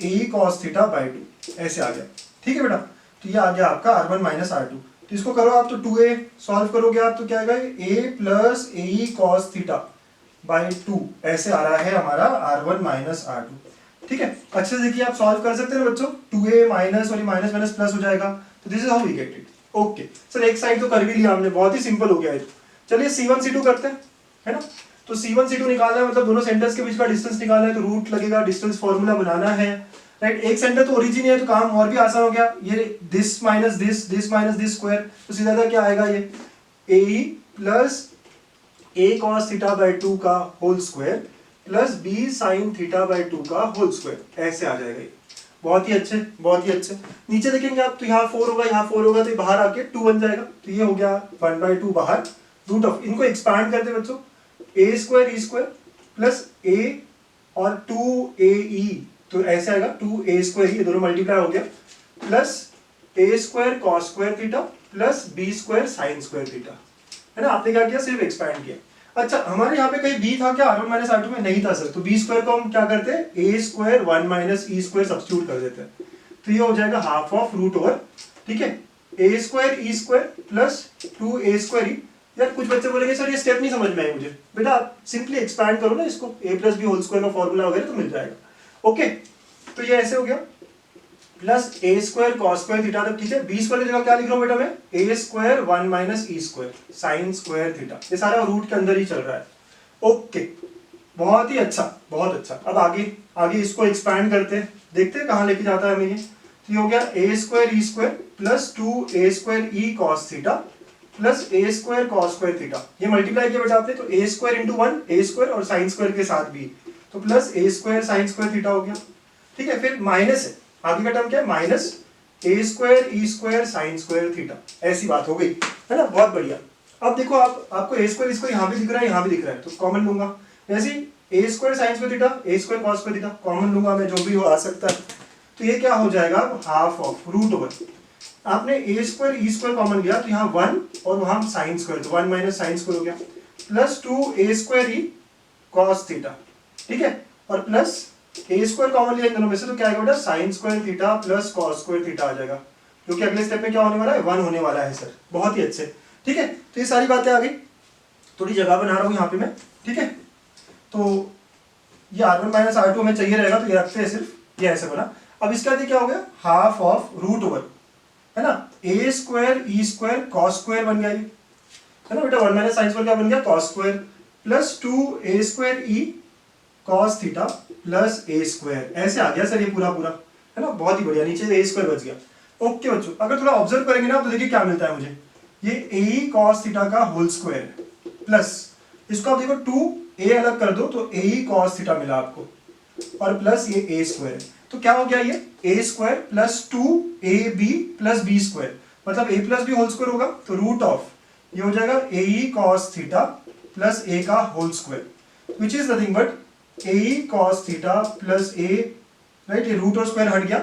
AE cos theta by 2 ऐसे आ गया। ठीक है बेटा, तो ये आ गया आपका R1 माइनस R2। तो इसको करो आप, तो 2a सॉल्व करोगे आप, तो क्या आएगा, A plus AE cos theta by 2 ऐसे आ रहा है हमारा R1 माइनस R2। ठीक है, अच्छे से देखिए, आप सॉल्व कर सकते हैं ना बच्चों, 2a माइनस और माइनस माइनस प्लस हो जाएगा। तो this is how we get it. Okay sir, एक साइड तो कर भी लिया हमने, बहुत ही सिंपल हो गया है। चलिए C1 C2 करते हैं, है ना। तो C1 C2 निकालना है, मतलब दोनों सेंटर्स के बीच का डिस्टेंस निकालना है, तो रूट लगेगा, डिस्टेंस फॉर्मूला बनाना है, राइट। एक सेंटर तो ओरिजिन है, तो काम और भी आसान हो गया। ये दिस माइनस दिस स्क्वायर, तो सीधा क्या आएगा, ये AE plus A cos theta by 2 का whole square plus B sin theta by 2 का होल स्क्वायर, ऐसे आ जाएगा ये। बहुत ही अच्छे, बहुत ही अच्छे। नीचे देखेंगे आप, तो यहाँ 4 होगा, यहाँ 4 होगा, तो ये बाहर आके 2 बन जाएगा। तो ये हो गया 1/2 बाहर, रूट ऑफ, इनको एक्सपांड करते बच्चों, A square E square plus A और 2AE, तो ऐसे आएगा 2A स्क्वायर, ये दोनों मल्टीप्लाई हो गया, plus A square cos square theta plus B square sine square theta, है ना। आपने क्या किया, सिर्फ एक्सपैंड किया। अच्छा, हमारे यहाँ पे कहीं b था क्या, R1 माइनस R2 में, नहीं था सर। तो B स्क्वायर को हम क्या करते हैं, A square 1 minus E square substitute कर देते हैं, तो ये हो जाएगा हाफ ऑफ रूट ओवर, ठीक है, A square E square plus 2A square E। यार कुछ बच्चे बोलेंगे सर ये स्टेप नहीं समझ में आई मुझे। बेटा आप सिंपली एक्सपैंड करो ना इसको, A plus B whole square का फॉर्मूला वगैरह तो मिल जाएगा। ओके, तो ये ऐसे हो गया, plus A square cos square theta, ठीक है। B स्क्वायर की जगह क्या लिख रहा हूं बेटा मैं, A square 1 minus E square sine square theta, ये सारा रूट के अंदर ही चल रहा है। ओके, बहुत ही अच्छा, बहुत अच्छा। अब आगे इसको एक्सपैंड करते हैं, देखते हैं कहां लेके जाता है हमें ये। तो ये हो गया A square E square plus 2A square E cos theta plus A square cos square theta, ये मल्टीप्लाई किया बेटा आपने, तो A square into 1 A square और साइन स्क्वायर के साथ भी, तो plus A square sine square theta हो गया। ठीक है, फिर माइनस है, आगे का टर्म क्या है, minus A square E square sine square theta, ऐसी बात हो गई, है ना। बहुत बढ़िया। अब देखो आपको A स्क्वायर इसको यहाँ भी दिख रहा है, यहाँ भी दिख रहा है, तो कॉमन लूंगा। वैसे A square sine square theta, A square cos square theta common लूंगा मैं, जो भी हो आ सकता है। तो ये क्या हो जाएगा, हाफ ऑफ रूट ओवर, आपने A square E square common लिया, तो यहाँ 1 और वहां साइन स्क्वायर, तो 1 माइनस साइन स्क्वायर हो गया, plus 2A square E cos theta, ठीक है, और प्लस A स्क्वायर कॉमन लिया इन दोनों में से, तो क्या आएगा बेटा, sine square theta plus cos square theta आ जाएगा, जो कि अगले स्टेप में क्या होने वाला है, 1 होने वाला है सर। बहुत ही अच्छे, ठीक है। तो ये सारी बातें आ गई, थोड़ी जगह बना रहा हूँ यहाँ पे मैं, ठीक है। तो ये R1 माइनस R2 हमें चाहिए रहेगा, तो ये रखते हैं सिर्फ, ये ऐसे बना। अब इसका क्या हो गया, हाफ ऑफ रूट ओवर, है ना, A square E square cos square बन गया, है ना बेटा, 1 माइनस साइन स्क्वायर क्या बन गया, cos square, plus 2A square E cos theta plus A square, ऐसे आ गया सर ये पूरा, है ना। बहुत ही बढ़िया, नीचे A स्क्वायर बच गया। ओके बच्चों, अगर थोड़ा ऑब्जर्व करेंगे ना, तो देखिए क्या मिलता है मुझे, ये AE कॉस थीटा का होल स्क्वायर प्लस, इसको आप देखो 2A अलग कर दो, तो AE कॉस थीटा मिला आपको, और प्लस ये A स्क्वायर, तो क्या हो गया, ये A square plus 2AB plus B square, मतलब A plus B whole square होगा, तो रूट ऑफ ये हो जाएगा AE cos theta plus A का whole square, which is nothing but AE cos theta plus A, right, ये root और square हट गया,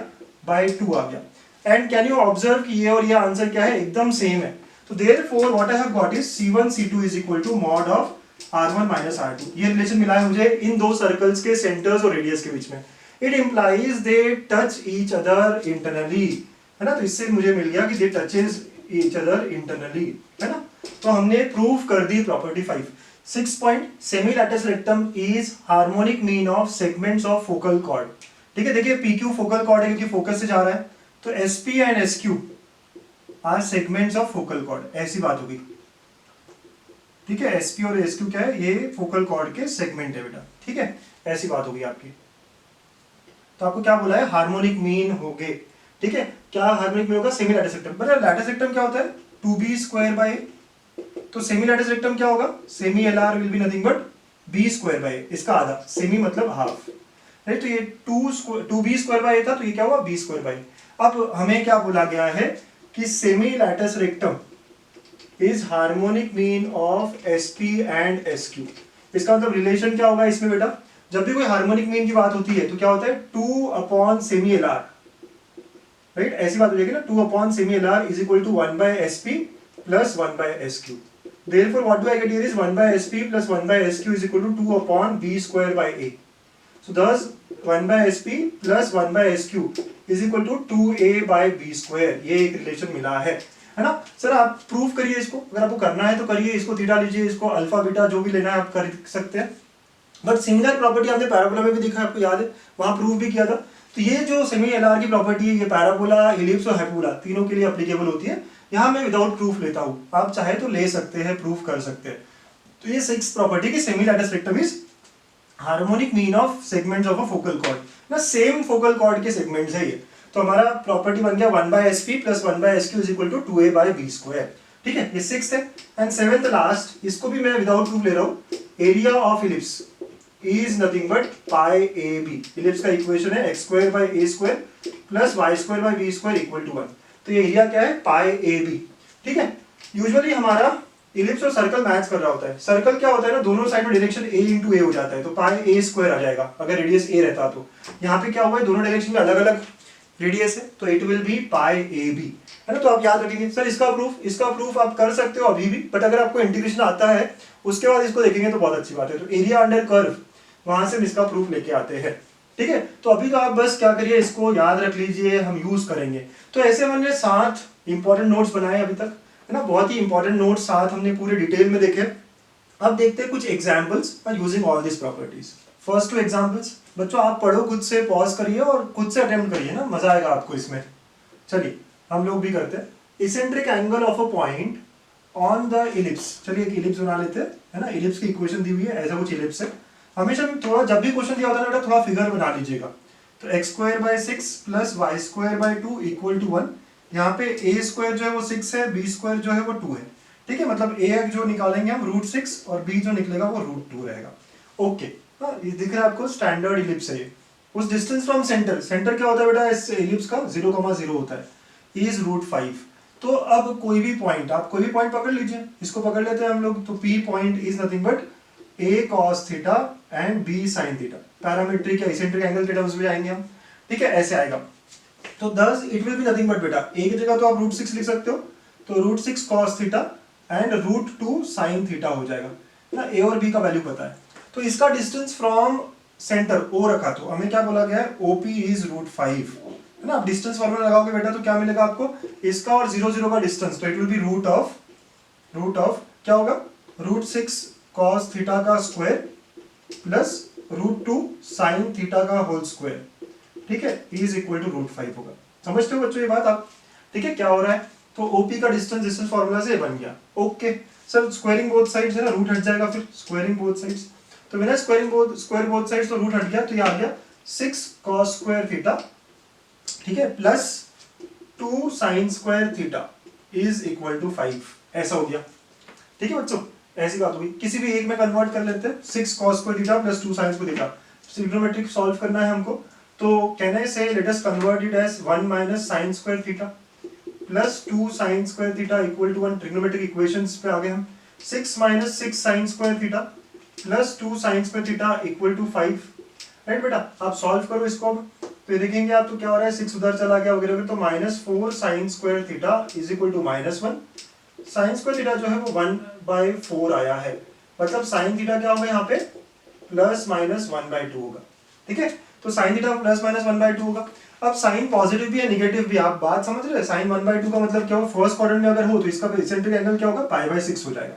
बाय 2 आ गया। एंड कैन यू ऑब्जर्व कि ये और ये आंसर क्या है, एकदम सेम है। तो therefore what I have got is C1 C2 is equal to mod of R1 minus R2। ये रिलेशन मिला है मुझे इन दो सर्कल्स के सेंटर्स और रेडियस के बीच में। It implies they touch each other internally, है ना। तो इससे मुझे मिल गया कि they touches each other internally, है ना। तो हमने प्रूव कर दी property 5। 6 point, semi latus rectum is harmonic mean of segments of focal chord. ठीक है, देखिए PQ फोकल कॉर्ड है क्योंकि फोकस से जा रहा है, तो SP and SQ are segments of focal chord, ऐसी बात होगी। ठीक है, एसपी और एसक्यू क्या है, ये फोकल कॉर्ड के सेगमेंट है बेटा। ठीक है, ऐसी बात होगी आपकी। तो आपको क्या बोला है, हार्मोनिक मीन हो गए। ठीक है, क्या हार्मोनिक मीन होगा, सेमी लैटिस रेक्टम। बता लैटिस रेक्टम क्या होता है, 2b स्क्वायर बाय, तो सेमी लैटिस रेक्टम क्या होगा, semi L are will be nothing but b square by, इसका आधा, सेमी मतलब हाफ, राइट। तो ये 2b स्क्वायर बाय था, तो ये क्या हुआ, b स्क्वायर बाय। अब हमें क्या बोला गया है कि semi lattice rectum is harmonic mean of sp and sq। इसका मतलब रिलेशन क्या होगा इसमें बेटा, जब भी कोई हार्मोनिक मीन की बात होती है तो क्या होता है, 2 upon semi L R, right. ऐसी बात हो जाएगी ना, 2 upon semi L R is equal to 1 by sp plus 1 by sq। Therefore, what do I get here is 1 by sp plus 1 by sq is equal to 2 upon b square by a. So thus 1 by sp plus 1 by sq is equal to 2a by b square। ये एक relation मिला है ना sir. आप prove करिए इसको, अगर आपको करना है तो करिए, इसको थीटा लीजिए, इसको अल्फा बीटा जो भी लेना है आप कर सकते हैं। बट सिमिलर प्रॉपर्टी आपने पैराबोला में भी देखा, आपको याद है, वहां प्रूव भी किया था। तो ये जो सेमी एलआर की प्रॉपर्टी है, ये पैराबोला, इलिप्स और हाइपरबोला तीनों के लिए एप्लीकेबल होती है। यहाँ मैं विदाउट प्रूफ लेता हूँ, आप चाहे तो ले सकते हैं, प्रूफ कर सकते हैं। तो ये 6 प्रॉपर्टी की semi lattice rectum is harmonic mean of segments of a focal cord ना, सेम फोकल कॉर्ड के सेगमेंट्स है ये। तो हमारा प्रॉपर्टी बन गया 1 by sp plus 1 by sq is equal to 2a by b square। ठीक है, ये 6 है। एंड 7th लास्ट, इसको भी मैं विदाउट प्रूफ ले रहा हूँ, area of ellipse is nothing but pi a b। Ellipse का इक्वेशन है x square by a square plus y square by b square equal to 1। तो ये एरिया क्या है, pi a b। ठीक है, यूजुअली हमारा इलिप्स और सर्कल मैच कर रहा होता है। सर्कल क्या होता है ना, दोनों साइड में डायरेक्शन a into a हो जाता है, तो pi a square आ जाएगा अगर रेडियस a रहता तो। यहाँ पे क्या हुआ है, दोनों डायरेक्शन में अलग अलग रेडियस है, तो it will B pi a b, है ना। तो आप याद रखेंगे सर, इसका प्रूफ आप कर सकते हो अभी भी, बट अगर आपको इंटीग्रेशन आता है उसके बाद इसको देखेंगे तो बहुत अच्छी बात है। तो एरिया अंडर कर्व, वहां से हम इसका प्रूफ लेके आते हैं। ठीक है, तो अभी तो आप बस क्या करिए, इसको याद रख लीजिए, हम यूज करेंगे। तो ऐसे हमने 7 इंपॉर्टेंट नोट्स बनाए अभी तक, है ना, बहुत ही इंपॉर्टेंट नोट्स 7 हमने पूरे डिटेल में देखे। अब देखते हैं कुछ examples by using all this properties. First 2 examples, बच्चों आप पढ़ो, खुद से पॉज करिए और खुद से अटेम्प्ट करिए ना, मजा आएगा आपको इसमें। चलिए हम लोग भी करते हैं। Eccentric angle of a point on the ellipse, चलिए एक इलिप्स बना लेते हैं, है ना। इलिप्स की इक्वेशन दी हुई है, ऐसा कुछ इलिप्स है। हमेशा थोड़ा, जब भी क्वेश्चन दिया होता है ना बेटा, थोड़ा फिगर बना लीजिएगा। तो x square by 6 plus Y square by 2 equal to 1। यहाँ पे a स्क्वायर जो है वो 6 है, b स्क्वायर जो है वो 2 है। ठीक है, मतलब a जो निकालेंगे हम √6 और b जो निकलेगा वो √2 रहेगा। ओके, ये दिख रहा है आपको, स्टैंडर्ड इलिप्स है ये। उस डिस्टेंस फ्रॉम सेंटर, सेंटर क्या होता है बेटा इस इलिप्स का, 0,0 होता है, इज √5। तो अब कोई भी पॉइंट, आप कोई भी पॉइंट पकड़ लीजिए, इसको पकड़ लेते हैं हम लोग। तो p point is nothing but a cos theta and b sin theta, parametric या इसेंट्रिक एंगल के टर्म्स में जाएंगे हम। ठीक है, ऐसे आएगा। तो thus it will be nothing but बेटा, a की जगह तो आप √6 लिख सकते हो, तो √6 cos theta and √2 sin theta हो जाएगा ना। a और b का वैल्यू पता है। तो इसका डिस्टेंस फ्रॉम सेंटर o रखा, तो हमें क्या बोला गया है, OP इज √5, है ना। आप डिस्टेंस फॉर्मूला लगाओगे बेटा तो क्या मिलेगा आपको, इसका और 0 0 का डिस्टेंस, तो it will be root of क्या होगा, √6 cos थीटा का स्क्वायर प्लस √2 sin थीटा का होल स्क्वायर। ठीक है, इज इक्वल टू √5 होगा। समझते हो बच्चों ये बात आप? ठीक है, क्या हो रहा है, तो OP का डिस्टेंस फॉर्मूला से बन गया। Okay sir, squaring both sides है ना, रूट हट जाएगा, फिर स्क्वायरिंग बोथ साइड्स, तो बिना स्क्वायर बोथ साइड्स तो रूट हट गया, तो ये आ गया 6 cos स्क्वायर थीटा, ठीक है, plus 2 sin square theta is equal to 5, ऐसा हो गया। ठीक है बच्चों, ऐसी बात हुई। किसी भी एक में कन्वर्ट कर लेते हैं, 6 cos square theta plus 2 sin square theta, trigonometric solve करना है हमको। तो can I say let us convert it as 1 minus sin square theta plus 2 sin square theta equal to 1। Trigonometric equations पे आ गए हम। 6 minus 6 sin square theta plus 2 sin square theta equal to 5। Right बेटा, आप solve करो इसको अब, तो देखेंगे आप तो क्या हो रहा है, 6 उधर चला गया वगैरह, तो -4 sin square theta is equal to -1। sin square theta जो है वो 1/4 आया है, मतलब sin थीटा क्या होगा यहाँ पे, +-1/2 होगा। ठीक है, तो sin थीटा +-1/2 होगा। अब sin पॉजिटिव भी है, नेगेटिव भी, आप बात समझ रहे हैं। sin 1/2 का मतलब क्या होगा, फर्स्ट क्वाड्रेंट में अगर हो तो इसका इसेंट्रिक एंगल क्या होगा, π/6 हो जाएगा।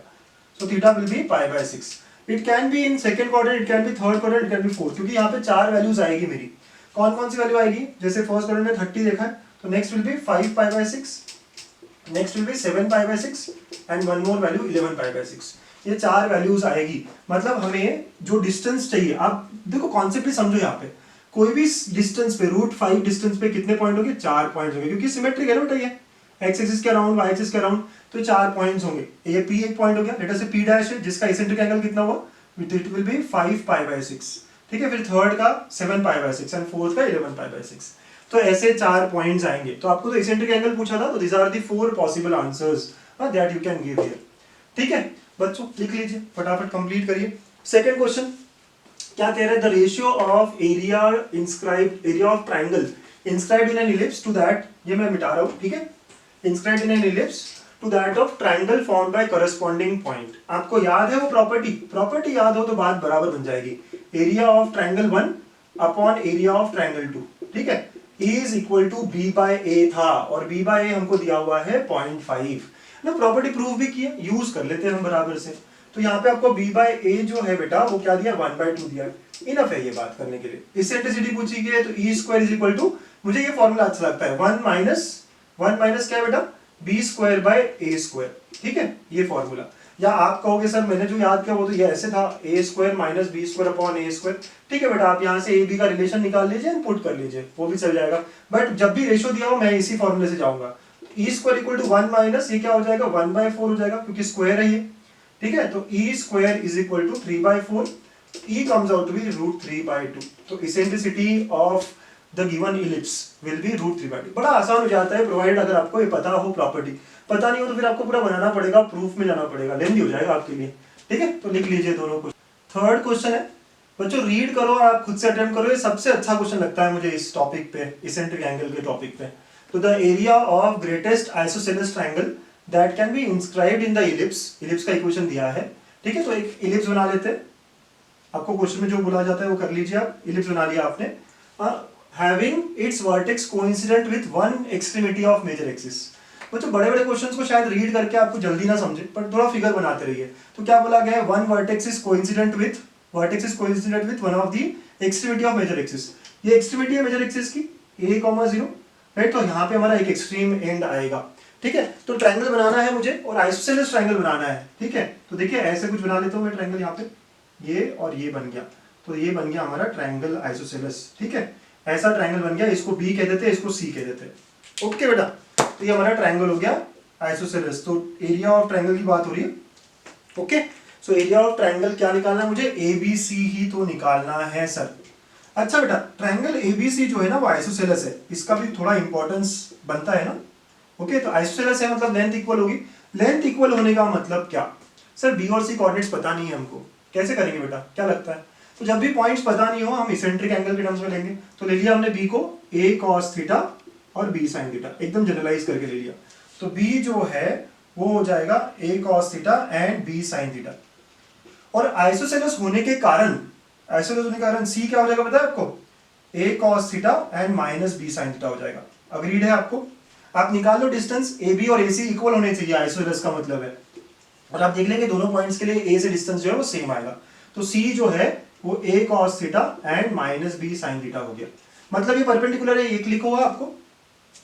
So theta will be π/6। It can be in second quadrant, it can be third quadrant, it can be fourth, क्योंकि यहाँ पे 4 वैल्यूज आएगी मेरी। कौन कौन सी वैल्यू आएगी, जैसे फर्स्ट क्वाड्रेंट में 30 देखा है, तो next will be 5 π/6, next will be 7π/6 and one more value 11π/6। ये 4 वैल्यूज आएगी। मतलब हमें जो डिस्टेंस चाहिए, आप देखो कॉन्सेप्ट भी समझो यहाँ पे, कोई भी डिस्टेंस पे √5 डिस्टेंस पे कितने पॉइंट होंगे, 4 पॉइंट होंगे, क्योंकि सिमेट्रिक है ना बेटा ये, एक्स एक्सिस के अराउंड वाई एक्सिस के अराउंड, तो 4 पॉइंट्स होंगे। ये पी एक पॉइंट हो गया, लेट अस से पी डैश है जिसका इसेंट्रिक एंगल कितना हुआ, इट विल बी 5π/6, ठीक है। फिर थर्ड का 7π/6 एंड फोर्थ का 11π/6। तो ऐसे 4 पॉइंट्स आएंगे। तो आपको तो इसेंट्रिक एंगल पूछा था, तो this are the 4 possible answers that you can give here, ठीक है बच्चों। लिख लीजिए, फटाफट कंप्लीट करिए। सेकंड क्वेश्चन क्या कह रहे हैं, the ratio of area of triangle inscribed in an ellipse to that, ये मैं मिटा रहा हूं, ठीक है, inscribed in an ellipse to that of triangle formed by corresponding point. आपको याद है वो प्रॉपर्टी याद हो तो बात बराबर बन जाएगी। Area of triangle 1 upon area of triangle 2, ठीक है, इज इक्वल टू b/a था, और b/a हमको दिया हुआ है 0.5 ना। प्रॉपर्टी प्रूव भी किया, यूज कर लेते हैं हम बराबर से। तो यहाँ पे आपको b/a जो है बेटा वो क्या दिया, 1/2 दिया। इनफ है ये बात करने के लिए। इसेंट्रिसिटी पूछी गई है तो e² इज इक्वल टू, मुझे ये फॉर्मूला अच्छा लगता है, 1 माइनस क्या है बेटा, b²/a², ठीक है, ये फॉर्मूला। या आप कहोगे सर मैंने जो याद किया वो तो ये ऐसे था, a² minus b² upon a², ठीक है बेटा, आप यहाँ से a b का रिलेशन निकाल लीजिए एंड पुट कर लीजिए, वो भी चल जाएगा। बट जब भी रेशियो दिया हो मैं इसी फॉर्मूले से जाऊंगा। e² इक्वल टू 1 माइनस ये क्या हो जाएगा, 1/4 हो जाएगा, क्योंकि स्क्वायर है ये, ठीक है। तो e² is equal to 3/4, e comes out to be √3/2। तो eccentricity of the given ellipse will be √3/2। बड़ा आसान हो जाता है प्रोवाइड अगर आपको ये पता हो प्रॉपर्टी। पता नहीं हो तो फिर आपको पूरा बनाना पड़ेगा, प्रूफ में जाना पड़ेगा, लेंथी हो जाएगा आपके लिए, ठीक है। तो लिख लीजिए दोनों को। थर्ड क्वेश्चन है बच्चों, रीड करो, आप खुद से अटेम्प्ट करो, ये सबसे अच्छा क्वेश्चन लगता है मुझे इस टॉपिक पे, इसेंट्रिक एंगल के टॉपिक पे। तो the area of greatest isosceles triangle that can be inscribed in the ellipse का इक्वेशन दिया है, ठीक है। तो एक इलिप्स बना लेते हैं, आपको क्वेश्चन में जो बोला जाता है वो कर लीजिए आप। इलिप्स बना लिया आपने, having its vertex coincident with one extremity of major axis। बच्चों बड़े बड़े क्वेश्चंस को शायद रीड करके आपको जल्दी ना समझे, पर थोड़ा फिगर बनाते रहिए। तो क्या बोला गया है, one vertex is coincident with one of the extremity of major axis. ये एक्सट्रीमिटी है मेजर एक्सिस की a,0, राइट। तो यहाँ पे हमारा एक एक्सट्रीम एंड आएगा, ठीक है। तो ट्राइंगल बनाना है मुझे और आइसोसेलेस ट्राइंगल बनाना है, ठीक है। तो देखिए ऐसे कुछ बना लेता हूँ मैं ट्राइंगल, यहाँ पे ये और ये बन गया, तो ये बन गया हमारा ट्राइंगल आइसोसेलेस, ठीक है। ऐसा ट्राइंगल बन गया, इसको बी कह देते हैं, इसको सी कह देते हैं, ओके बेटा। तो ये हमारा ट्राइंगल हो गया आइसोसेलेस। तो एरिया ऑफ ट्राइंगल की बात हो रही है, okay. So area of triangle क्या निकालना है मुझे, ABC ही तो निकालना है सर। अच्छा बेटा, ट्राइंगल ABC जो है ना वो आइसोसेलेस है, इसका भी थोड़ा इंपॉर्टेंस बनता है ना, ओके। तो आइसोसेलेस है मतलब लेंथ इक्वल होगी। लेंथ इक्वल होने का मतलब क्या, सर बी और सी कोऑर्डिनेट्स पता नहीं है हमको, कैसे करेंगे बेटा, क्या लगता है। तो जब भी पॉइंट्स पता नहीं हो हम इसेंट्रिक एंगल के टर्म्स में लेंगे। तो ले लिया हमने b को a cos थीटा और b sin थीटा, एकदम जनरलाइज करके ले लिया। तो b जो है वो हो जाएगा a cos theta and b sin theta. और आइसोसेलेस होने के कारण c क्या हो जाएगा पता है आपको, a cos theta and minus b sin theta हो जाएगा। अग्रीड है आपको। आप निकाल लो डिस्टेंस, AB और AC इक्वल होने चाहिए, आइसोसेलेस का मतलब है। और आप देख लेंगे दोनों पॉइंट्स के लिए a से डिस्टेंस जो है वो सेम आएगा। तो c जो है वो a cos theta and minus b sin theta हो गया। मतलब ये परपेंडिकुलर है, ये क्लिक होगा आपको,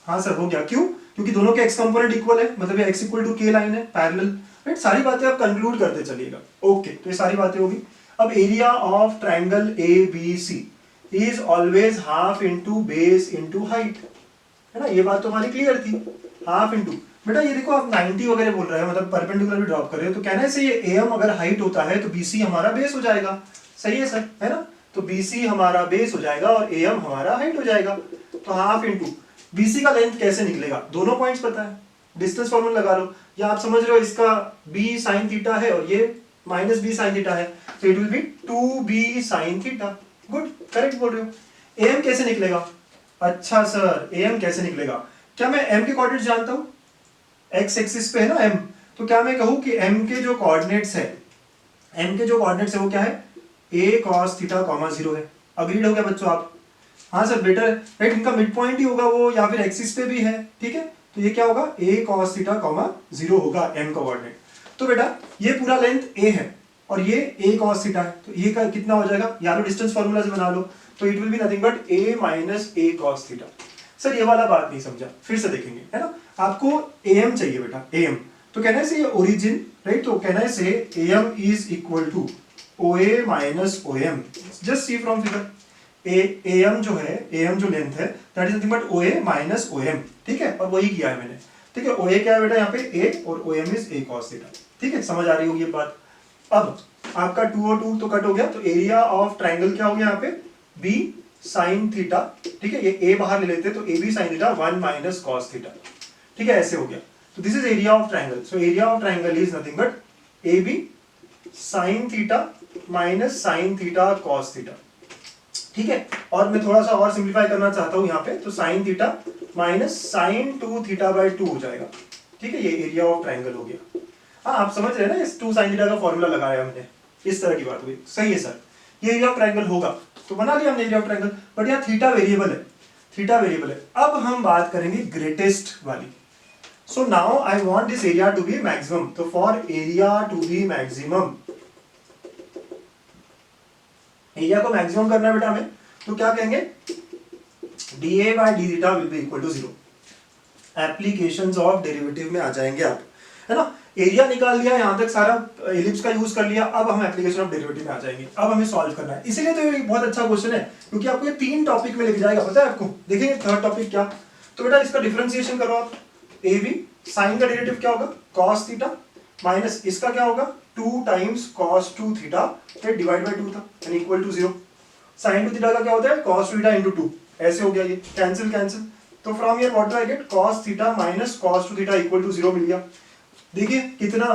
हाँ सर हो गया। क्यों, क्योंकि दोनों के x कंपोनेंट इक्वल है, मतलब ये x equal to k line है, पैरेलल, राइट। सारी बातें आप कंक्लूड करते चलिएगा, ओके। तो ये सारी बातें होगी। अब area of triangle ABC is always half into base into height, है ना। ये बात तो हमारी क्लियर थी, हाफ इंटू। बेटा ये देखो आप 90 वगैरह बोल रहे हो, मतलब परपेंडिकुलर भी ड्रॉप कर रहे हो, तो कहना है से ये AM अगर हाइट होता है तो BC हमारा बेस हो जाएगा, सही है सर, है ना। तो BC हमारा बेस हो जाएगा और AM हमारा हाइट हो जाएगा। तो हाफ इंटू BC का लेंथ कैसे निकलेगा, दोनों पॉइंट्स पता है, डिस्टेंस फॉर्मूला लगा लो। या आप समझ रहे हो इसका b sin थीटा है और ये माइनस b sin थीटा है, तो it will B 2b sin theta. Good, correct बोल रहे हो। AM कैसे निकलेगा, अच्छा सर AM कैसे निकलेगा, क्या मैं M के कोऑर्डिनेट्स जानता हूँ, x एक्सिस पे है ना M, तो क्या मैं कहूँ कि M के जो कोऑर्डिनेट्स है वो क्या है, a cos थीटा, 0 है। अग्रीड हो गया बच्चों आप, हाँ सर बेटर है, राइट। इनका मिड पॉइंट ही होगा वो, या फिर एक्सिस पे भी है, ठीक है। तो ये क्या होगा, a cos थीटा, 0 होगा M का कोऑर्डिनेट। तो बेटा ये पूरा लेंथ a है और ये a cos थीटा है, तो ये का कितना हो जाएगा, या तो डिस्टेंस फॉर्मूला से बना लो, तो it will be nothing but a minus a cos theta. Sir ये वाला बात नहीं समझा, फिर से देखेंगे, है ना। आपको AM चाहिए बेटा, AM। तो कहना से ओरिजिन, राइट, तो कहना से AM is equal to OA minus OM। Just see from figure, AM जो है, AM जो लेंथ है that is nothing but OA minus OM, ठीक है, और वही किया है मैंने, ठीक है। OA क्या है बेटा यहाँ पे A और OM is A cos theta, ठीक है, समझ आ रही होगी ये बात। अब आपका 2 और 2 तो कट हो गया, तो एरिया ऑफ ट्राइंगल क्या हो गया यहाँ पे B sin थीटा, ठीक है, ये A बाहर ले लेते हैं तो AB sin theta 1 minus cos theta, ठीक है, ऐसे हो गया। तो this is area of triangle, so area of triangle is nothing but AB sin theta minus sin theta cos theta, ठीक है। और मैं थोड़ा सा और सिंप्लीफाई करना चाहता हूं यहाँ पे, तो sin theta minus sin 2 theta by 2 हो जाएगा, ठीक है, ये एरिया ऑफ ट्राइंगल हो गया। हाँ, आप समझ रहे हैं ना, इस 2 sin थीटा का फॉर्मूला लगाया हमने, इस तरह की बात हुई, सही है सर, ये एरिया ऑफ ट्राइंगल होगा, तो बना लिया हमने एरिया ऑफ ट्राइंगल, बट यहाँ थीटा वेरिएबल है, थीटा वेरिएबल है। अब हम बात करेंगे ग्रेटेस्ट वाली। So now I want this area to be maximum, तो for area to be maximum, area को मैक्सिमम करना है बेटा हमें, तो क्या कहेंगे, dA by d theta will be equal to 0। Applications of derivative में आ जाएंगे आप, है ना। एरिया निकाल लिया, यहां तक सारा एलिप्स का यूज कर लिया, अब हम एप्लीकेशन ऑफ डेरिवेटिव में आ जाएंगे, अब हमें सॉल्व करना है। इसीलिए तो ये बहुत अच्छा क्वेश्चन है, क्योंकि आपको ये 3 टॉपिक में लेके जाएगा, पता है आपको। देखेंगे थर्ड टॉपिक क्या, तो बेटा इसका डिफरेंशिएशन करो आप, AB साइन का डेरिवेटिव क्या होगा cos थीटा, माइनस इसका क्या होगा 2 टाइम्स cos 2 थीटा, फिर डिवाइड बाय 2 था यानी इक्वल टू 0। sin 2 थीटा का क्या होता है cos थीटा इंटू 2, ऐसे हो गया, ये कैंसिल कैंसिल, तो from here what do I get cos theta minus cos 2 theta equal to 0 मिल गया। देखिए कितना,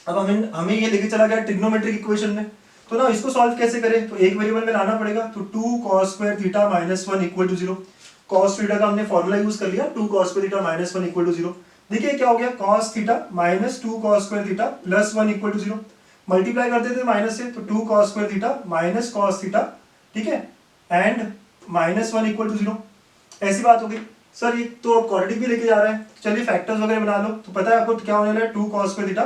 अब हमें ये लेके चला गया ट्रिग्नोमेट्रिक इक्वेशन में, तो ना इसको सॉल्व कैसे करें, तो एक वेरिएबल में लाना पड़ेगा, तो 2 cos square theta minus 1 equal to 0। cos theta का हमने फॉर्मूला यूज कर लिया, 2 cos square theta minus 1 equal to 0। देखिए क्या हो गया, cos theta minus 2 cos square theta plus 1 equal to 0, multiply कर देते माइनस से, तो 2 cos square theta minus cos theta, ठीक है, एंड माइनस 1 इक्वल टू 0, ऐसी बात हो गई। सर ये तो क्वाड्रेटिक भी लेके जा रहा है, चलिए फैक्टर्स वगैरह बना लो, तो पता है आपको क्या होने वाला है, 2 cos square theta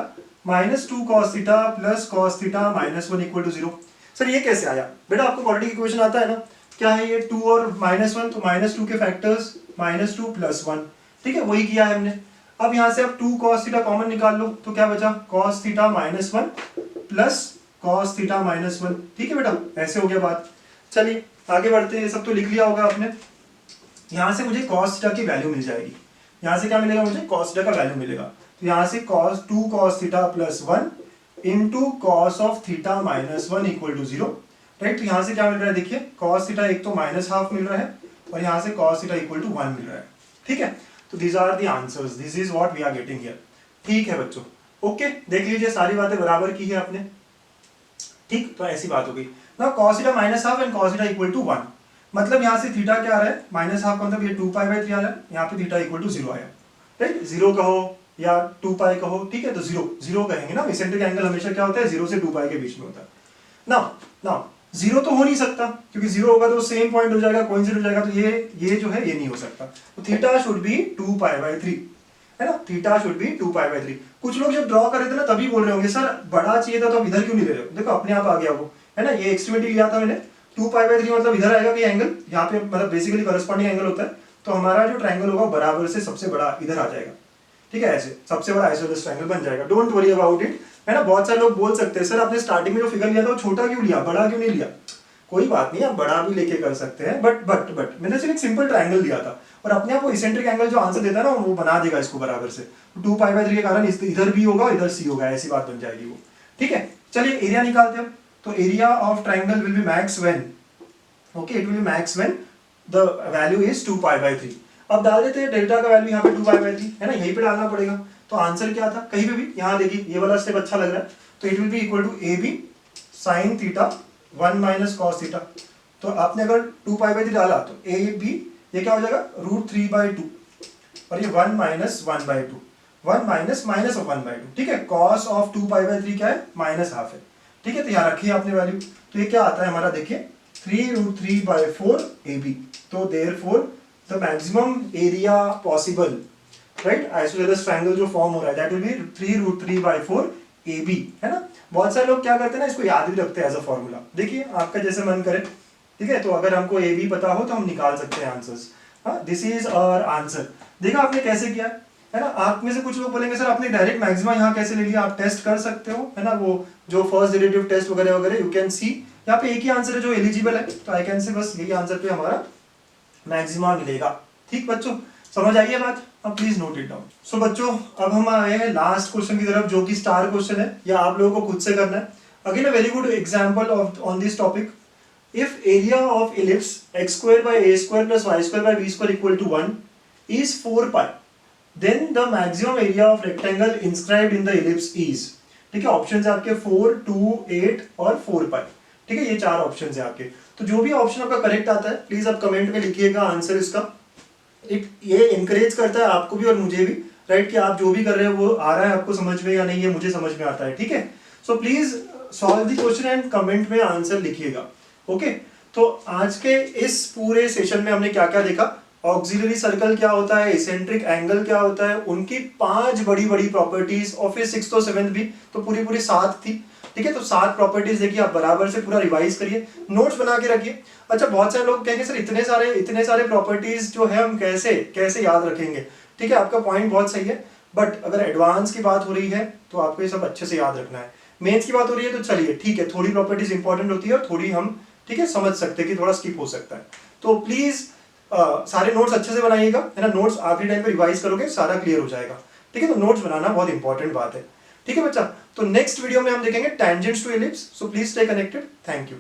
minus 2 cos theta plus cos theta minus 1 equal to 0। Sir ये कैसे आया बेटा, आपको क्वाड्रेटिक इक्वेशन आता है ना, क्या है ये 2 और माइनस 1, तो माइनस 2 के फैक्टर्स माइनस 2 प्लस 1, ठीक है, वही किया है हमने। अब यहाँ से आप 2 cos थीटा कॉमन निकाल लो, तो क्या बचा cos theta minus 1 plus cos theta minus 1, ठीक है बेटा, ऐसे हो गया बात। चलिए आगे बढ़ते हैं, ये सब तो लिख लिया होगा आपने। यहाँ से मुझे cos थीटा की वैल्यू मिल जाएगी, यहाँ से क्या मिलेगा मुझे cos थीटा का वैल्यू मिलेगा, तो यहाँ से2 cos theta plus 1 into cos of theta minus 1 equal to 0, right. तो यहाँ से क्या मिल रहा है, देखिए cos थीटा एक तो माइनस हाफ मिल रहा है, और यहाँ से cos थीटा इक्वल टू 1 मिल रहा है, ठीक है। तो these are the answers, this is what we are getting here, ठीक है बच्चों, ओके। देख लीजिए सारी बातें बराबर की है आपने, ठीक, तो ऐसी बात हो गई ना। cos theta minus half and cos theta equal to 1, मतलब यहाँ से थीटा क्या आ रहा है, माइनस हाफ का मतलब ये 2 पाई बाई 3 आ रहा है, यहाँ पे थीटा इक्वल टू 0 आया, राइट, 0 कहो या 2 पाई कहो, ठीक है, तो 0 कहेंगे ना, इसेंट्रिक एंगल हमेशा क्या होता है 0 से 2 पाई के बीच में होता है ना। ना 0 तो हो नहीं सकता, क्योंकि 0 होगा तो सेम पॉइंट हो जाएगा, कोइंसिडेंट हो जाएगा, तो ये जो है ये नहीं हो सकता, तो theta should be 2 pi by 3, है ना, theta should be 2 pi by 3। कुछ लोग जब ड्रॉ कर रहे थे ना तभी बोल रहे होंगे सर बड़ा चाहिए था तो आप इधर क्यों नहीं ले रहे हो, देखो अपने आप आ गया वो, है ना, ये एक्सट्रीमिटी लिया था मैंने, 2 पाई बाई 3 मतलब इधर आएगा कि एंगल, यहाँ पे मतलब बेसिकली करस्पॉन्डिंग एंगल होता है, तो हमारा जो ट्रायंगल होगा बराबर से सबसे बड़ा इधर आ जाएगा, ठीक है, ऐसे सबसे बड़ा आइसोसेलेस ट्रायंगल बन जाएगा, डोंट वरी अबाउट इट, है ना। बहुत सारे लोग बोल सकते हैं सर आपने स्टार्टिंग में जो फिगर लिया था वो छोटा क्यों लिया, बड़ा क्यों नहीं लिया, कोई बात नहीं, आप बड़ा भी लेके कर सकते हैं, बट मैंने सिर्फ एक सिंपल ट्रायंगल लिया था, और अपने आप वो इसेंट्रिक एंगल जो आंसर देता है ना वो बना देगा इसको बराबर से, 2 पाई बाई 3 के कारण इधर भी होगा इधर सी होगा, ऐसी बात बन जाएगी वो, ठीक है। चलिए एरिया निकालते हैं, तो area of triangle will be max when, okay, it will B max when the value is 2 pi by 3। अब डाल देते हैं डेल्टा का वैल्यू यहाँ पे 2 पाई बाई 3, है ना, यहीं पे डालना पड़ेगा, तो आंसर क्या था, कहीं पे भी, यहाँ देखिए ये वाला स्टेप अच्छा लग रहा है, तो it will be equal to a B sine theta 1 माइनस कॉस थीटा, तो आपने अगर 2 पाई बाई 3 डाला तो ए बी ये क्या हो जाएगा √3/2, और ये 1 माइनस 1/2, 1 माइनस माइनस ऑफ 1/2, ठीक है, कॉस ऑफ 2 पाई बाई 3 क्या है माइनस हाफ है, ठीक है, तो यहाँ रखिए आपने वैल्यू, तो ये क्या आता है हमारा, देखिए 3√3/4 AB, तो therefore the maximum area possible, right, isosceles triangle जो फॉर्म हो रहा है दैट विल बी 3√3/4 AB, है ना। बहुत सारे लोग क्या करते हैं ना इसको याद भी रखते हैं एज अ फॉर्मूला, देखिए आपका जैसे मन करे, ठीक है, तो अगर हमको AB पता हो तो हम निकाल सकते हैं आंसर्स, हाँ, दिस इज आवर आंसर। देखा आपने कैसे किया, है ना। आप में से कुछ लोग बोलेंगे सर आपने डायरेक्ट मैक्सिमा यहाँ कैसे ले लिया, आप टेस्ट कर सकते हो, है ना, वो जो फर्स्ट डेरिवेटिव टेस्ट वगैरह वगैरह, यू कैन सी यहाँ पे एक ही आंसर है जो एलिजिबल है, तो आई कैन से बस यही आंसर पे हमारा मैक्सिमा मिलेगा। ठीक बच्चों, समझ आई है बात, अब प्लीज नोट इट डाउन। सो बच्चों अब हम आए हैं लास्ट क्वेश्चन की तरफ, जो कि स्टार क्वेश्चन है, या आप लोगों को खुद से करना है। Again a very good example of on this topic. If area of ellipse x square by a square plus y square by b square equal to 1 is 4 pi, then the maximum area of rectangle inscribed in the ellipse is। ठीक है, option है आपके 4, 2, 8 और 4 पाई। ठीक है, ये चार option है आपके। तो जो भी ऑप्शन आपका करेक्ट आता है प्लीज आप कमेंट में लिखिएगा आंसर इसका। ये इनकरेज करता है आपको भी और मुझे भी, राइट, कि आप जो भी कर रहे हो वो आ रहा है आपको समझ में या नहीं, ये मुझे समझ में आता है। ठीक है, so please solve the question and comment में आंसर लिखिएगा। ओके, तो आज के इस पूरे सेशन में हमने क्या क्या देखा, ऑक्सिलरी सर्कल क्या होता है, इसेंट्रिक एंगल क्या होता है, उनकी 5 बड़ी बड़ी प्रॉपर्टीज, और फिर 6th और 7th भी, तो पूरी पूरी 7 थी। ठीक है, तो 7 प्रॉपर्टीज देखिए, आप बराबर से पूरा रिवाइज करिए, नोट्स बना के रखिए। अच्छा, बहुत सारे लोग कहेंगे सर इतने सारे प्रॉपर्टीज जो है हम कैसे याद रखेंगे। ठीक है, आपका पॉइंट बहुत सही है, बट अगर एडवांस की बात हो रही है तो आपको ये सब अच्छे से याद रखना है। मेंस की बात हो रही है तो चलिए ठीक है, थोड़ी प्रॉपर्टीज इंपॉर्टेंट होती है और थोड़ी हम ठीक है समझ सकते हैं कि थोड़ा स्किप हो सकता है। तो प्लीज सारे नोट्स अच्छे से बनाइएगा, है ना, नोट्स आखिरी टाइम पे रिवाइज करोगे सारा क्लियर हो जाएगा। ठीक है, तो नोट्स बनाना बहुत इंपॉर्टेंट बात है। ठीक है बच्चा, तो नेक्स्ट वीडियो में हम देखेंगे tangents to ellipse, so please stay connected. Thank you.